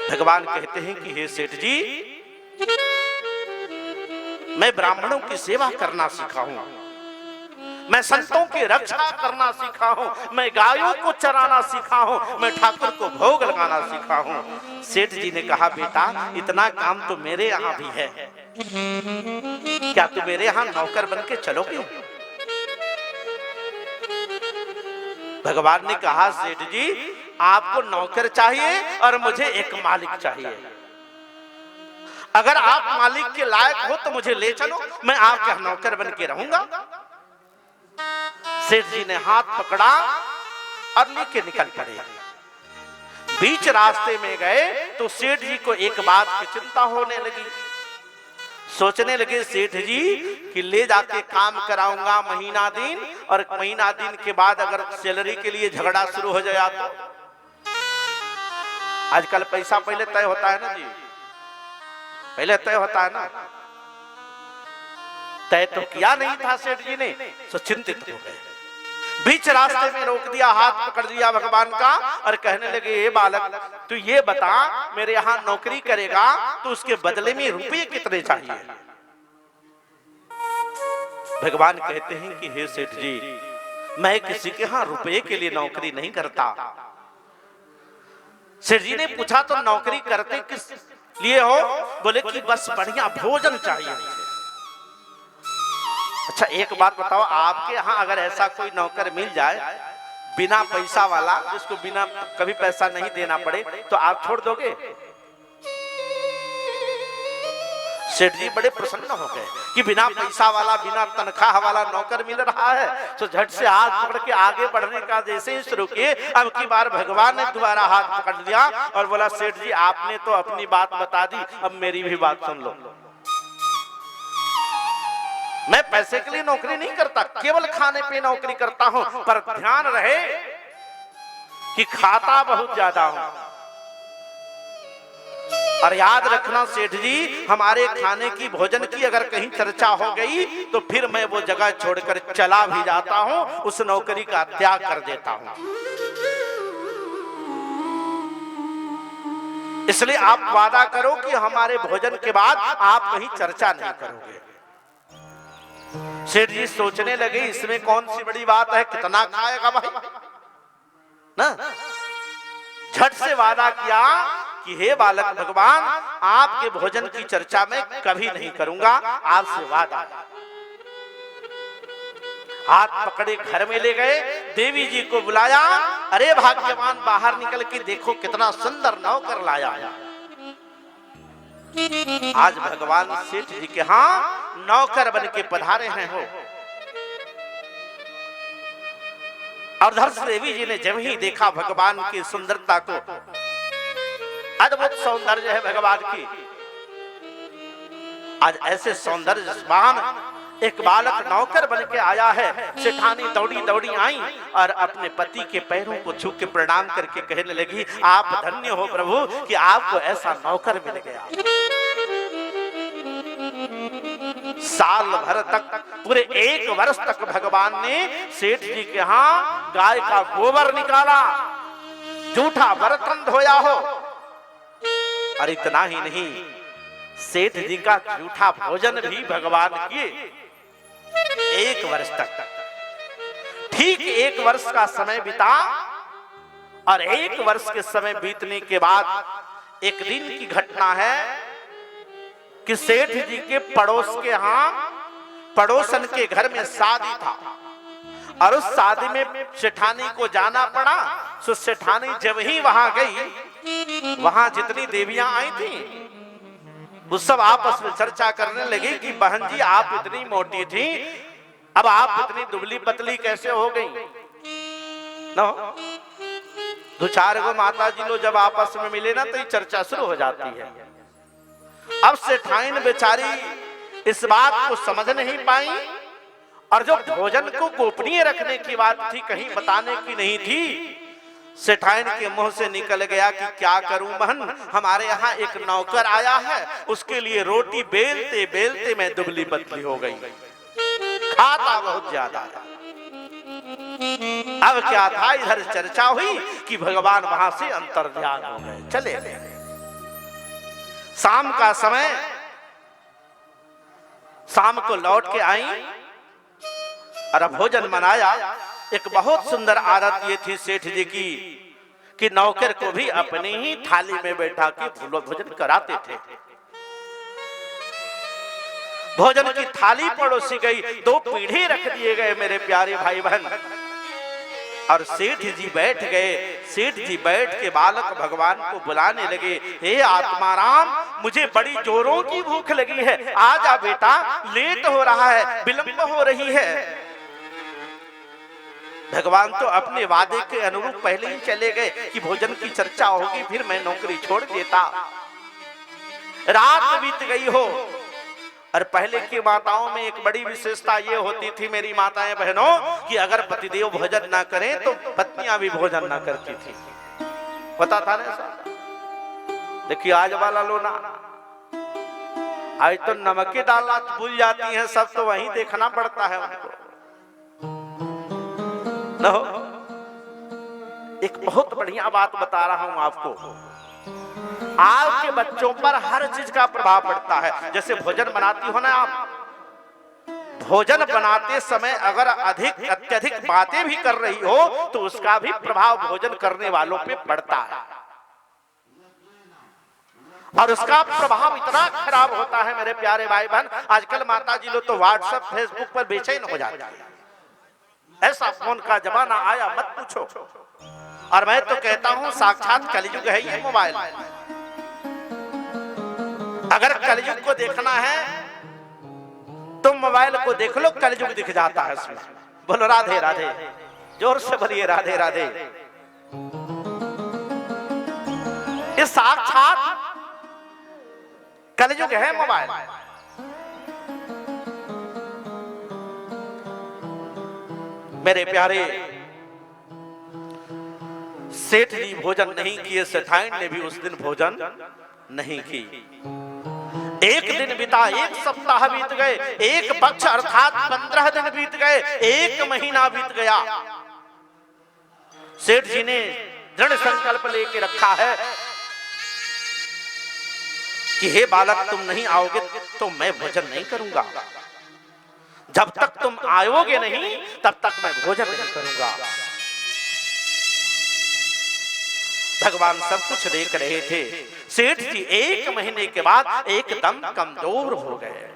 भगवान कहते हैं कि हे सेठ जी, मैं ब्राह्मणों की सेवा करना सीखा हूं, मैं संतों की रक्षा करना सीखा हूं, मैं गायों को चराना सीखा हूं, मैं ठाकुर को भोग लगाना सीखा हूं। सेठ जी ने कहा, बेटा इतना काम तो मेरे यहां भी है, क्या तू मेरे यहां नौकर बन के चलोगे? भगवान ने कहा, सेठ जी आपको नौकर चाहिए और मुझे एक मालिक चाहिए। अगर आप मालिक के लायक हो तो मुझे ले चलो, मैं आपका नौकर बन के रहूंगा। सेठ जी ने हाथ पकड़ा और लेके निकल पड़े। बीच रास्ते में गए तो सेठ जी को एक बात की चिंता होने लगी। सोचने लगे सेठ जी कि ले जाके काम कराऊंगा महीना दिन, और महीना दिन के बाद अगर सैलरी के लिए झगड़ा शुरू हो जाए तो। आजकल पैसा पहले तय होता है ना जी, पहले तय होता है ना। तय तो किया नहीं था सेठ जी ने, तो चिंतित हो गए। बीच रास्ते में रोक दिया, हाथ पकड़ दिया भगवान का और कहने लगे, हे बालक तू ये बता, मेरे यहाँ नौकरी करेगा तो उसके बदले में रुपये कितने चाहिए? भगवान कहते हैं कि हे सेठ जी, मैं किसी के यहाँ रुपये के लिए नौकरी नहीं करता। सेठ जी ने पूछा, तो नौकरी करते किस लिए हो? बोले कि बस बढ़िया भोजन चाहिए मुझे। अच्छा एक बात बताओ, आपके यहाँ अगर ऐसा कोई नौकर मिल जाए बिना पैसा वाला, जिसको बिना कभी पैसा नहीं देना पड़े, तो आप छोड़ दोगे? सेठ जी बड़े प्रसन्न हो गए कि बिना पैसा वाला, बिना तनख्वाह वाला नौकर मिल रहा है, तो झट से हाथ पकड़ के आगे बढ़ने का जैसे ही शुरू किए, अब की बार भगवान ने दोबारा हाथ पकड़ लिया और बोला, सेठ जी आपने तो अपनी बात बता दी, अब मेरी भी बात सुन लो। मैं पैसे के लिए नौकरी नहीं करता, केवल खाने पे नौकरी करता हूं, पर ध्यान रहे कि खाता बहुत ज्यादा हूं। और याद रखना सेठ जी, हमारे खाने की, भोजन की अगर कहीं चर्चा हो गई तो फिर मैं वो जगह छोड़कर चला भी जाता हूं, उस नौकरी का त्याग कर देता हूं। इसलिए आप वादा करो कि हमारे भोजन के बाद आप कहीं चर्चा नहीं करोगे। सेठ जी सोचने लगे, इसमें कौन सी बड़ी बात है, कितना खाएगा भाई ना। झट से वादा किया कि हे बालक भगवान, आपके भोजन की चर्चा मैं कभी नहीं करूंगा, आपसे वादा। हाथ पकड़े घर में ले गए, देवी जी को बुलाया, अरे भाग्यवान बाहर निकल के देखो कितना सुंदर नौकर लाया। आज भगवान सेठ जी के यहाँ नौकर बन के पधारे हैं हो। और धर्ष देवी जी ने जब ही देखा भगवान की सुंदरता को, अद्भुत सौंदर्य है भगवान की, आज ऐसे सौंदर्यवान एक बालक नौकर बन के आया है। सेठानी दौड़ी दौड़ी आई और अपने पति के पैरों को छू के प्रणाम करके कहने लगी, आप धन्य हो प्रभु कि आपको ऐसा नौकर मिल गया। साल भर तक, पूरे 1 वर्ष तक भगवान ने सेठ जी के यहाँ गाय का गोबर निकाला, जूठा बर्तन धोया हो, और इतना ही नहीं, सेठ जी का जूठा भोजन भी भगवान किए 1 वर्ष तक। ठीक 1 वर्ष का समय बीता, और 1 वर्ष के समय बीतने के बाद एक दिन की घटना है कि सेठ जी के पड़ोस के यहाँ, पड़ोसन के घर में शादी था। और उस शादी में सेठानी को जाना पड़ा। सो सेठानी जब ही वहां गई, वहां जितनी देवियां आई थी वो सब आपस में चर्चा करने लगी कि बहन जी आप इतनी मोटी थी, अब आप इतनी दुबली पतली कैसे हो गई। नो दो चार गो माता जी लोग जब आपस में मिले ना तो ये चर्चा शुरू हो जाती है। अब सेठाइन बेचारी इस बात को समझ नहीं पाई, और जो भोजन को गोपनीय रखने की बात थी, कहीं बताने की नहीं थी, सेठाइन के मुंह से निकल गया कि क्या करूं बहन, हमारे यहाँ एक नौकर आया है, उसके लिए रोटी बेलते बेलते मैं दुबली पतली हो गई, खाता बहुत ज्यादा। अब क्या था, इधर चर्चा हुई कि भगवान वहां से अंतर्ध्यान हो गए, चले गए। शाम का समय, शाम को लौट के आई और भोजन मनाया। एक बहुत सुंदर आदत ये थी सेठ जी की कि नौकर को भी अपनी ही थाली में बैठा के भोजन कराते थे। भोजन की थाली पड़ोसी गई, 2 पीढ़ी रख दिए गए मेरे प्यारे भाई बहन, और सेठ जी बैठ गए। सेठ जी बैठ के बालक भगवान को बुलाने लगे, हे आत्माराम मुझे बड़ी जोरों की भूख लगी है, आजा बेटा, लेट हो रहा है, विलंब हो रही है। भगवान तो अपने वादे के अनुरूप पहले ही चले गए कि भोजन की चर्चा होगी, फिर मैं नौकरी छोड़ देता। रात बीत गई हो, और पहले की माताओं में एक बड़ी विशेषता ये होती थी मेरी माताएं बहनों कि अगर पतिदेव भोजन ना करें तो पत्नियां भी भोजन ना करती थी। पता था ना ऐसा? देखिए आज वाला लो ना, आज तो नमक डालना भूल जाती हैं सब, तो वहीं देखना पड़ता है उनको। न हो, एक बहुत बढ़िया बात बता रहा हूं आपको, आपके बच्चों पर हर चीज का प्रभाव पड़ता है। जैसे भोजन बनाती हो ना आप, भोजन बनाते समय अगर अत्यधिक बातें भी कर रही हो तो उसका भी प्रभाव भोजन करने वालों पे पड़ता है, और उसका प्रभाव इतना खराब होता है मेरे प्यारे भाई बहन। आजकल माता जी लोग तो व्हाट्सएप फेसबुक पर बेचैन हो जाते हैं, ऐसा फोन का जमाना आया मत पूछो। और मैं तो कहता हूं साक्षात कलयुग है ये मोबाइल। अगर कलयुग को देखना है तुम मोबाइल को देख लो, कलयुग दिख जाता है इसमें। बोलो राधे राधे, जोर से बोलिए राधे राधे। ये साक्षात कलयुग है मोबाइल। मेरे प्यारे, सेठ जी भोजन नहीं किए, सेठाइन ने भी उस दिन भोजन नहीं की। एक दिन बीता, एक सप्ताह बीत गए, एक पक्ष अर्थात 15 दिन बीत गए, 1 महीना बीत गया। सेठ जी ने दृढ़ संकल्प लेके रखा है कि हे बालक तुम नहीं आओगे तो मैं भोजन नहीं करूंगा, जब तक तुम आओगे नहीं तब तक मैं भोजन नहीं करूंगा। भगवान सब कुछ देख रहे थे। सेठ जी 1 महीने के बाद एकदम कमजोर हो गए,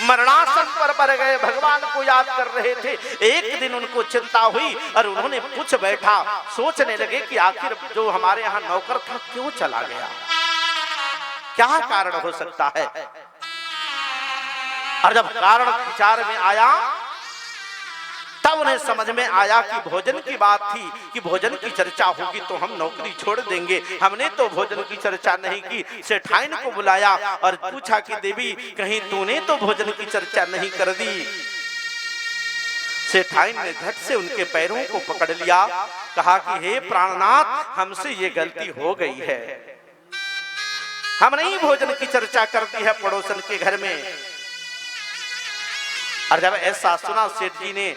मरणासन पर पड़ गए, भगवान को याद कर रहे थे। एक दिन उनको चिंता हुई और उन्होंने पूछ बैठा, सोचने लगे कि आखिर जो हमारे यहाँ नौकर था क्यों चला गया, क्या कारण हो सकता है। और जब कारण विचार में आया तब उन्हें समझ में आया कि भोजन की बात थी, कि भोजन की चर्चा होगी तो हम नौकरी छोड़ देंगे। हमने तो भोजन की चर्चा नहीं की। सेठाइन को बुलाया और पूछा कि देवी कहीं तूने तो भोजन की चर्चा नहीं कर दी। सेठाइन ने झट से उनके पैरों को पकड़ लिया, कहा कि हे प्राणनाथ हमसे ये गलती हो गई है, हम नहीं भोजन की चर्चा करती है पड़ोसन के घर में। और जब ऐसा सुना सेठ जी ने,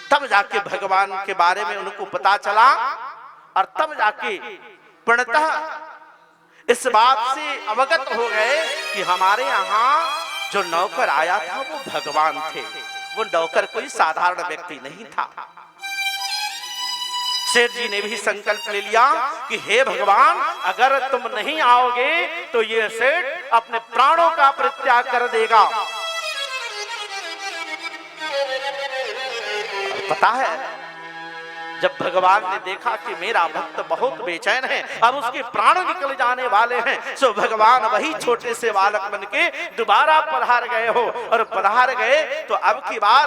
तब जाके भगवान के बारे में उनको पता चला, और तब जाके पूर्णतः इस बात से अवगत हो गए कि हमारे यहाँ जो नौकर आया था वो भगवान थे, वो नौकर कोई साधारण व्यक्ति नहीं था। सेठ जी ने भी संकल्प ले लिया कि हे भगवान अगर तुम नहीं आओगे तो ये सेठ अपने प्राणों का परित्याग कर देगा। पता है, जब भगवान ने देखा कि मेरा भक्त बहुत बेचैन है, अब उसके प्राण निकल जाने वाले हैं, सो भगवान वही छोटे से बालक बन के दोबारा पधार गए हो। और पधार गए तो अब की बार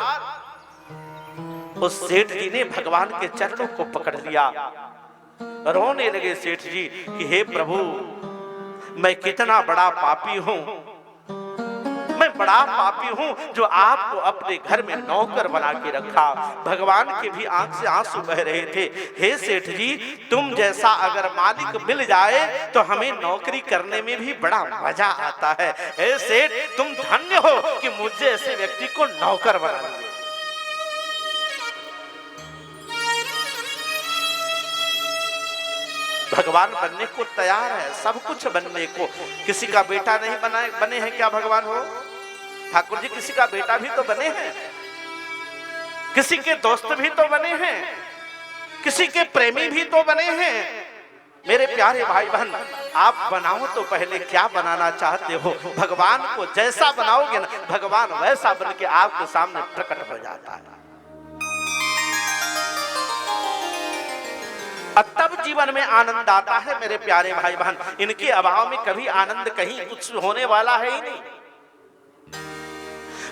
उस सेठ जी ने भगवान के चरणों को पकड़ लिया, रोने लगे सेठ जी कि हे प्रभु, मैं कितना बड़ा पापी हूं, मैं बड़ा पापी हूं जो आपको अपने घर में नौकर बना के रखा। भगवान के भी आंख से आंसू बह रहे थे। हे सेठ जी, तुम जैसा अगर मालिक मिल जाए तो हमें नौकरी करने में भी बड़ा मजा आता है। हे सेठ, तुम धन्य हो कि मुझे ऐसे व्यक्ति को नौकर बना दिया। भगवान बनने को तैयार है, सब कुछ बनने को। किसी का बेटा नहीं बने हैं क्या भगवान हो? ठाकुर जी किसी का बेटा भी तो बने हैं, किसी के दोस्त भी तो बने हैं, किसी के प्रेमी भी तो बने हैं। मेरे प्यारे भाई बहन, आप बनाओ तो पहले क्या बनाना चाहते हो। भगवान को जैसा बनाओगे ना, भगवान वैसा बन के आपके सामने प्रकट हो जाता है। तब जीवन में आनंद आता है। मेरे प्यारे भाई बहन, इनके अभाव में कभी आनंद कहीं कुछ होने वाला है ही नहीं।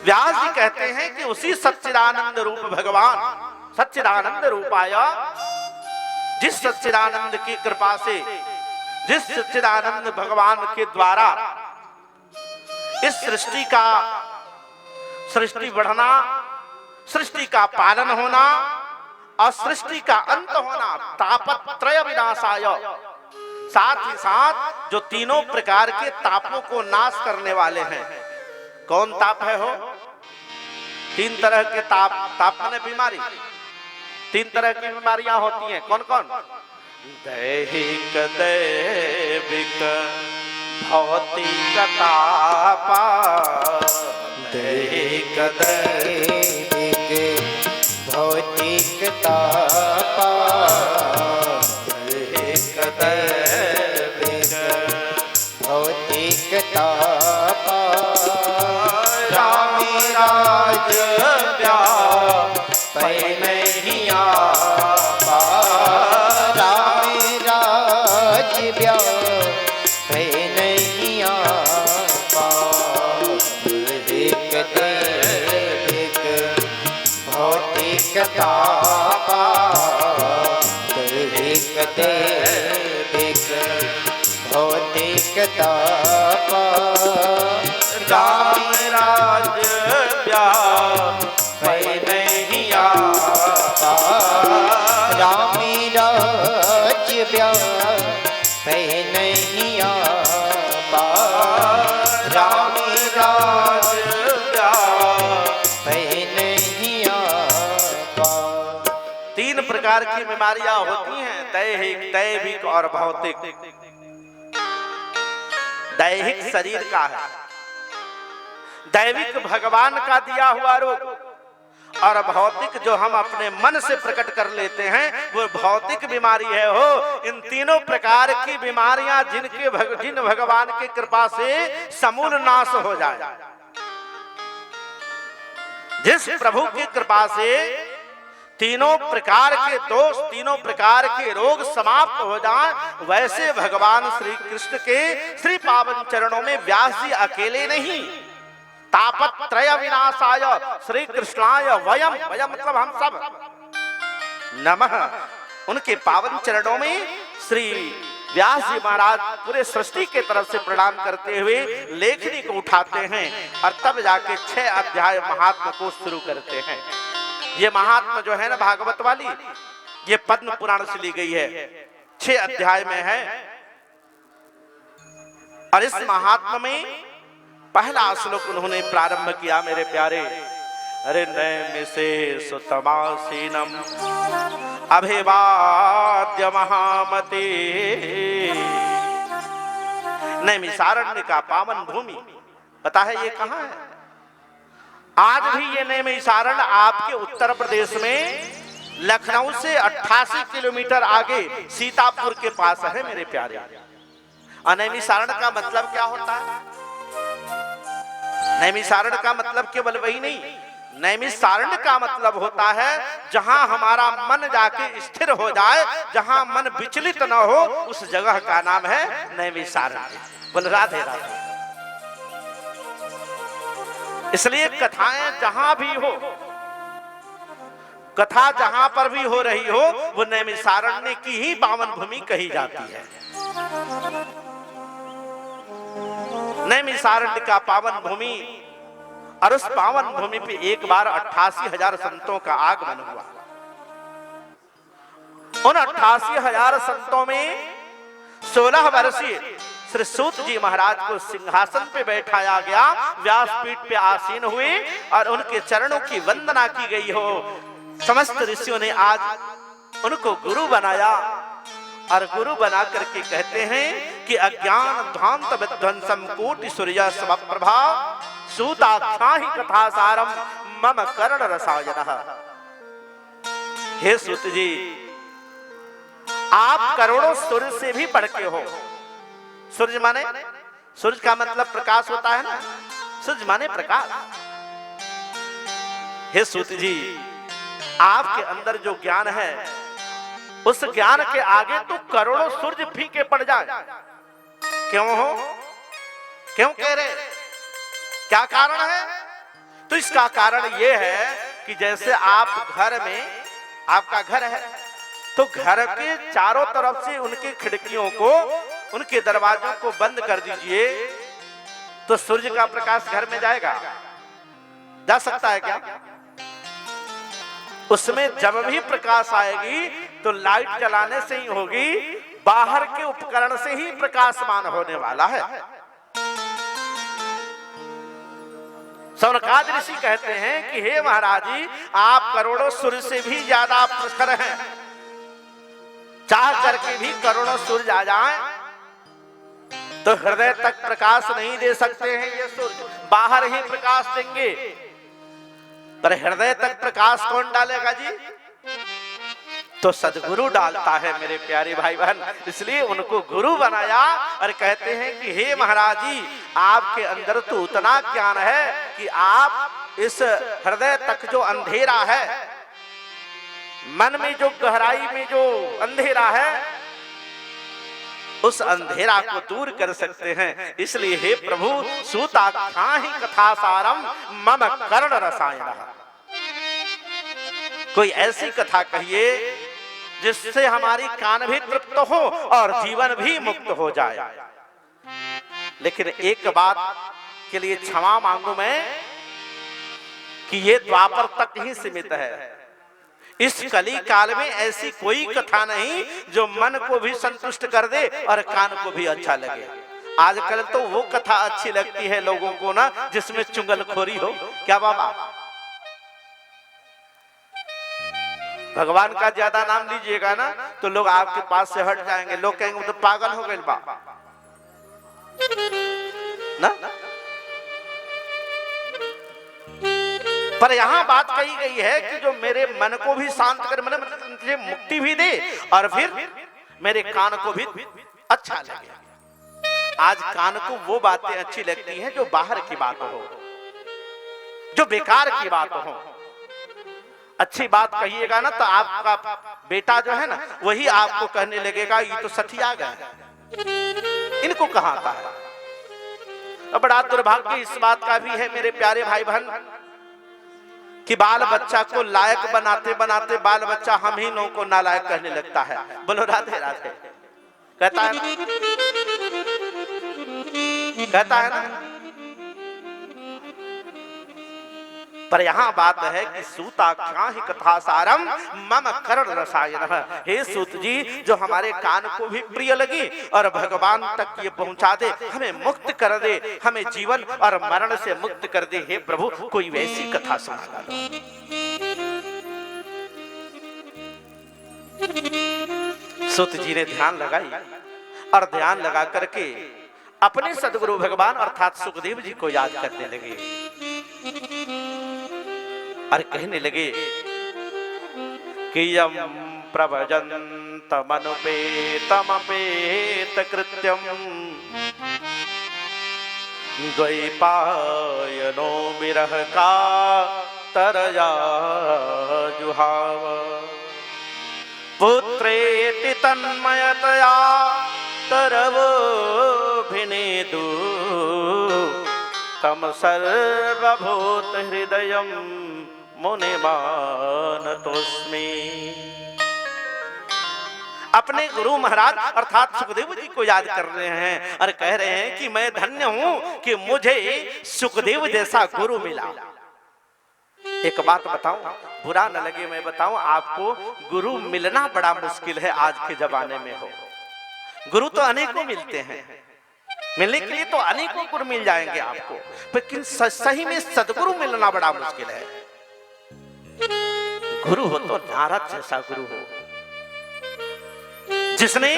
व्यास जी कहते हैं कि उसी सच्चिदानंद रूप भगवान, सच्चिदानंद रूपाया, जिस सच्चिदानंद की कृपा से, जिस सच्चिदानंद भगवान के द्वारा इस सृष्टि बढ़ना, सृष्टि का पालन होना और सृष्टि का अंत होना, तापत्रय विनाशाय, साथ ही साथ जो तीनों प्रकार के तापों को नाश करने वाले हैं। कौन ताप है हो? तीन तरह के ताप माने बीमारी, तीन तरह की बीमारियां होती हैं। कौन कौन? दैहिक, दैविक, भौतिक तापा। दैहिक, दैविक, भौतिक तापा। दैहिक, दैविक, भौतिक तापा। राज व्यापै नहीं आपा। राम राज व्यापै नहीं आपा। दैहिक, दैविक, भौतिक तापा। दैहिक, दैविक, भौतिक तापा। राम राज व्यापै नहीं आपा। राम राज व्यापै नहीं आपा। राम राज व्यापै नहीं आपा। तीन प्रकार की बीमारियां होती हैं, दैहिक, दैविक और भौतिक। दैहिक शरीर का है, दैविक भगवान का दिया हुआ रोग, और भौतिक जो हम अपने मन से प्रकट कर लेते हैं वो भौतिक बीमारी है हो। इन तीनों प्रकार की बीमारियां जिन भगवान की कृपा से समूल नाश हो जाए, जिस प्रभु की कृपा से तीनों प्रकार के दोष, तीनों प्रकार के रोग समाप्त हो जाएं, वैसे भगवान श्री कृष्ण के श्री पावन चरणों में व्यास जी अकेले नहीं, तापत्रय विनाशाय श्री कृष्णाय वयम, वयम मतलब हम सब, नमः, उनके पावन चरणों में श्री व्यास जी महाराज पूरे सृष्टि के तरफ से प्रणाम करते हुए लेखनी को उठाते हैं और तब जाके 6 अध्याय महात्म को शुरू करते हैं। ये महात्मा जो है ना भागवत वाली, ये पद्म पुराण से ली गई है, 6 अध्याय में है। और इस महात्मा में पहला श्लोक उन्होंने प्रारंभ किया मेरे प्यारे, अरे नैमिषे सुतमासीनम अभिवाद्य महामते। नैमिषारण्य का पावन भूमि, पता है ये कहाँ है? आज भी ये नैमिषारण्य आपके उत्तर प्रदेश में लखनऊ से 88 किलोमीटर आगे सीतापुर के पास है मेरे प्यारे। नैमिषारण्य का मतलब क्या होता है? नैमिषारण्य का मतलब केवल वही नहीं, नैमिषारण्य का मतलब होता है जहां हमारा मन जाके स्थिर हो जाए, जहां मन विचलित न हो, उस जगह का नाम है नैमिषारण्य। बोल राधे राधे। इसलिए कथाएं जहां भी हो, कथा जहां पर भी हो रही हो, वो नैमिषारण्य की ही पावन भूमि कही जाती है। नैमिषारण्य का पावन भूमि, और उस पावन भूमि पे एक बार 88,000 संतों का आगमन हुआ। उन 88,000 संतों में 16 वर्षीय श्री सूत जी महाराज को सिंहासन पे बैठाया गया, व्यासपीठ पे आसीन हुए और उनके चरणों की वंदना की गई हो। समस्त ऋषियों ने आज उनको गुरु बनाया, और गुरु बना करके कहते हैं कि अज्ञान ध्वांत विध्वंसम कोटि सूर्य समप्रभा सूताख्याहि कथा सारम मम कर्ण रसायनः। हे सूत जी, आप करोड़ों सूर्य से भी बढ़ के हो। सूर्य माने, सूर्य का मतलब प्रकाश होता है ना, सूर्य माने प्रकाश। हे सूत जी, आपके अंदर जो ज्ञान है, उस ज्ञान के आगे तो करोड़ों सूर्य फीके पड़ जाए। क्यों हो, क्यों कह रहे, क्या कारण है? तो इसका कारण यह है कि जैसे आप घर में, आपका घर है, तो घर के चारों तरफ से उनकी खिड़कियों को, उनके दरवाजों को बंद कर दीजिए, तो सूर्य का प्रकाश घर में जाएगा, जा सकता है क्या? उसमें जब भी प्रकाश आएगी तो लाइट जलाने से ही होगी, बाहर के उपकरण से ही प्रकाशमान होने वाला है। सौनकादि ऋषि कहते हैं कि हे महाराज जी, आप करोड़ों सूर्य से भी ज्यादा प्रखर हैं। चाह करके भी करोड़ों सूर्य आ जाएं तो हृदय तक प्रकाश नहीं दे सकते हैं ये सूर्य, बाहर ही प्रकाश देंगे, पर हृदय तक प्रकाश कौन डालेगा जी? तो सदगुरु डालता है मेरे प्यारे भाई बहन। इसलिए उनको गुरु बनाया और कहते हैं कि हे महाराज जी, आपके अंदर तो उतना ज्ञान है कि आप इस हृदय तक जो अंधेरा है, मन में जो गहराई में जो अंधेरा है, उस अंधेरा को दूर कर सकते हैं। इसलिए हे प्रभु, सूताख्याहि कथा सारम मम कर्ण रसायनः। कोई ऐसी कथा कहिए जिससे हमारी कान भी तृप्त हो और जीवन भी मुक्त हो जाए। लेकिन एक बात के लिए क्षमा मांगू मैं कि ये द्वापर तक ही सीमित है। इस कली काल में ऐसी कोई कथा नहीं जो मन को भी संतुष्ट कर दे और कान को भी अच्छा लगे। आजकल तो वो कथा अच्छी लगती है लोगों को ना, जिसमें चुगलखोरी हो। क्या बाबा, भगवान का ज्यादा नाम लीजिएगा ना तो लोग आपके पास से हट जाएंगे। लोग कहेंगे वो तो पागल हो गए बा ना। पर यहाँ बात कही गई है कि जो मेरे मन को भी शांत करे, मुझे मुक्ति भी दे और फिर मेरे कान को भी अच्छा लगे। आज कान को वो बातें अच्छी लगती हैं जो बाहर की बात हो, जो बेकार की बात हो। अच्छी बात कहिएगा ना तो आपका बेटा जो है ना, वही आपको कहने लगेगा ये तो सठिया गए, इनको कहाँ आता है। अब बड़ा दुर्भाग्य इस बात का भी है मेरे प्यारे भाई बहन कि बाल बच्चा को लायक बनाते बनाते बाल बच्चा हम ही लोगों को नालायक कहने लगता है। बोलो राधे राधे। कहता है ना, कहता है ना। पर यहाँ बात है कि सूताख्याहि कथा सारम मम कर्ण रसायनः। हे सूत जी, जो हमारे कान को भी प्रिय लगी और भगवान तक ये पहुंचा दे, हमें मुक्त कर दे, हमें जीवन और मरण से मुक्त कर दे। हे प्रभु, कोई वैसी कथा सुना दो। सूत जी ने ध्यान लगाई और ध्यान लगा करके अपने सदगुरु भगवान अर्थात सुखदेव जी को याद करने लगे और कहने लगे कि यम प्रभजन्तमनुपेतमपेत कृत्यम द्वैपायनो विरह का तरया जुहाव पुत्रेति तन्मयतया तरवोऽभिनेदु तम सर्वभूत हृदयं मुनिमानतोऽस्मि। अपने गुरु महाराज अर्थात सुखदेव जी को याद कर रहे हैं और कह रहे हैं कि मैं धन्य हूं कि मुझे सुखदेव जैसा गुरु मिला। एक बात बताऊं, बुरा न लगे मैं बताऊं आपको, गुरु मिलना बड़ा मुश्किल है आज के जमाने में। हो गुरु तो अनेकों मिलते हैं, मिलने के लिए तो अनेकों गुरु मिल जाएंगे आपको, लेकिन सही में सदगुरु मिलना बड़ा मुश्किल है। गुरु हो तो नारद जैसा गुरु हो, जिसने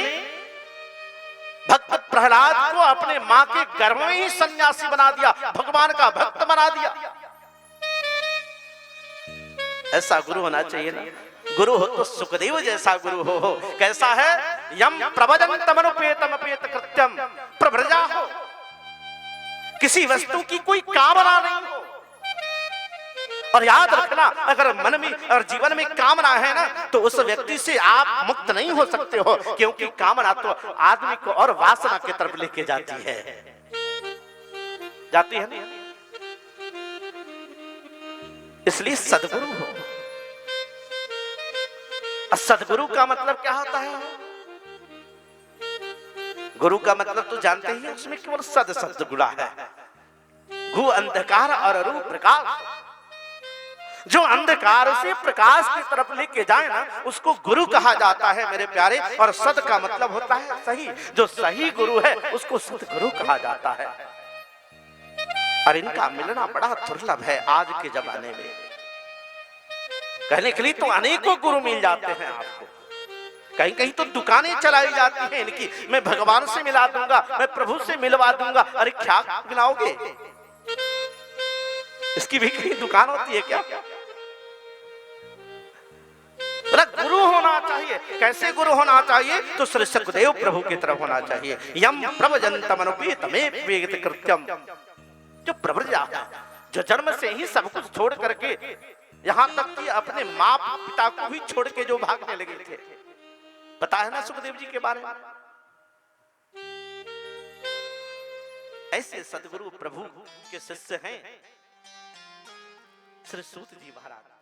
भक्त प्रहलाद को अपने मां के गर्भ में ही सन्यासी बना दिया, भगवान का भक्त बना दिया। ऐसा गुरु होना चाहिए ना। गुरु हो तो सुखदेव जैसा गुरु हो। कैसा है? यम प्रभजन्तमनुपेतमपेत कृत्यम प्रव्रजा हो, किसी वस्तु की कोई कामना नहीं हो। और याद रखना, अगर मन में और जीवन में कामना है ना, तो उस व्यक्ति से आप मुक्त नहीं हो सकते हो, क्योंकि कामना तो आदमी को और वासना की तरफ लेके जाती है, जाती है ना। इसलिए सदगुरु हो। सदगुरु का मतलब क्या होता है? गुरु का मतलब तो जानते ही, उसमें केवल सद शब्द जुड़ा है। घु अंधकार और रू प्रकाश, जो अंधकार से प्रकाश की तरफ लेके जाए ना, उसको गुरु कहा जाता है मेरे प्यारे। और सद का मतलब होता है सही, जो सही गुरु है उसको सदगुरु कहा जाता है। और इनका मिलना बड़ा दुर्लभ है आज के जमाने में। कहने के लिए तो अनेकों गुरु मिल जाते हैं आपको, कहीं कहीं तो दुकानें चलाई जाती हैं इनकी, मैं भगवान से मिला दूंगा, मैं प्रभु से मिलवा दूंगा। अरे क्या मिलाओगे? इसकी भी कहीं दुकान होती है क्या? गुरु होना चाहिए। कैसे गुरु होना चाहिए? तो श्री सुखदेव प्रभु की तरफ होना चाहिए। यम प्रभजन्तमनुपेतमेवेत कृत्यम, जो प्रव्रजा, जो जन्म से ही सब कुछ छोड़ करके, यहां तक कि अपने माँ पिता को भी छोड़ के जो भागने लगे थे, पता है ना सुखदेव जी के बारे में। ऐसे सदगुरु प्रभु के शिष्य हैं श्री सूत जी महाराज।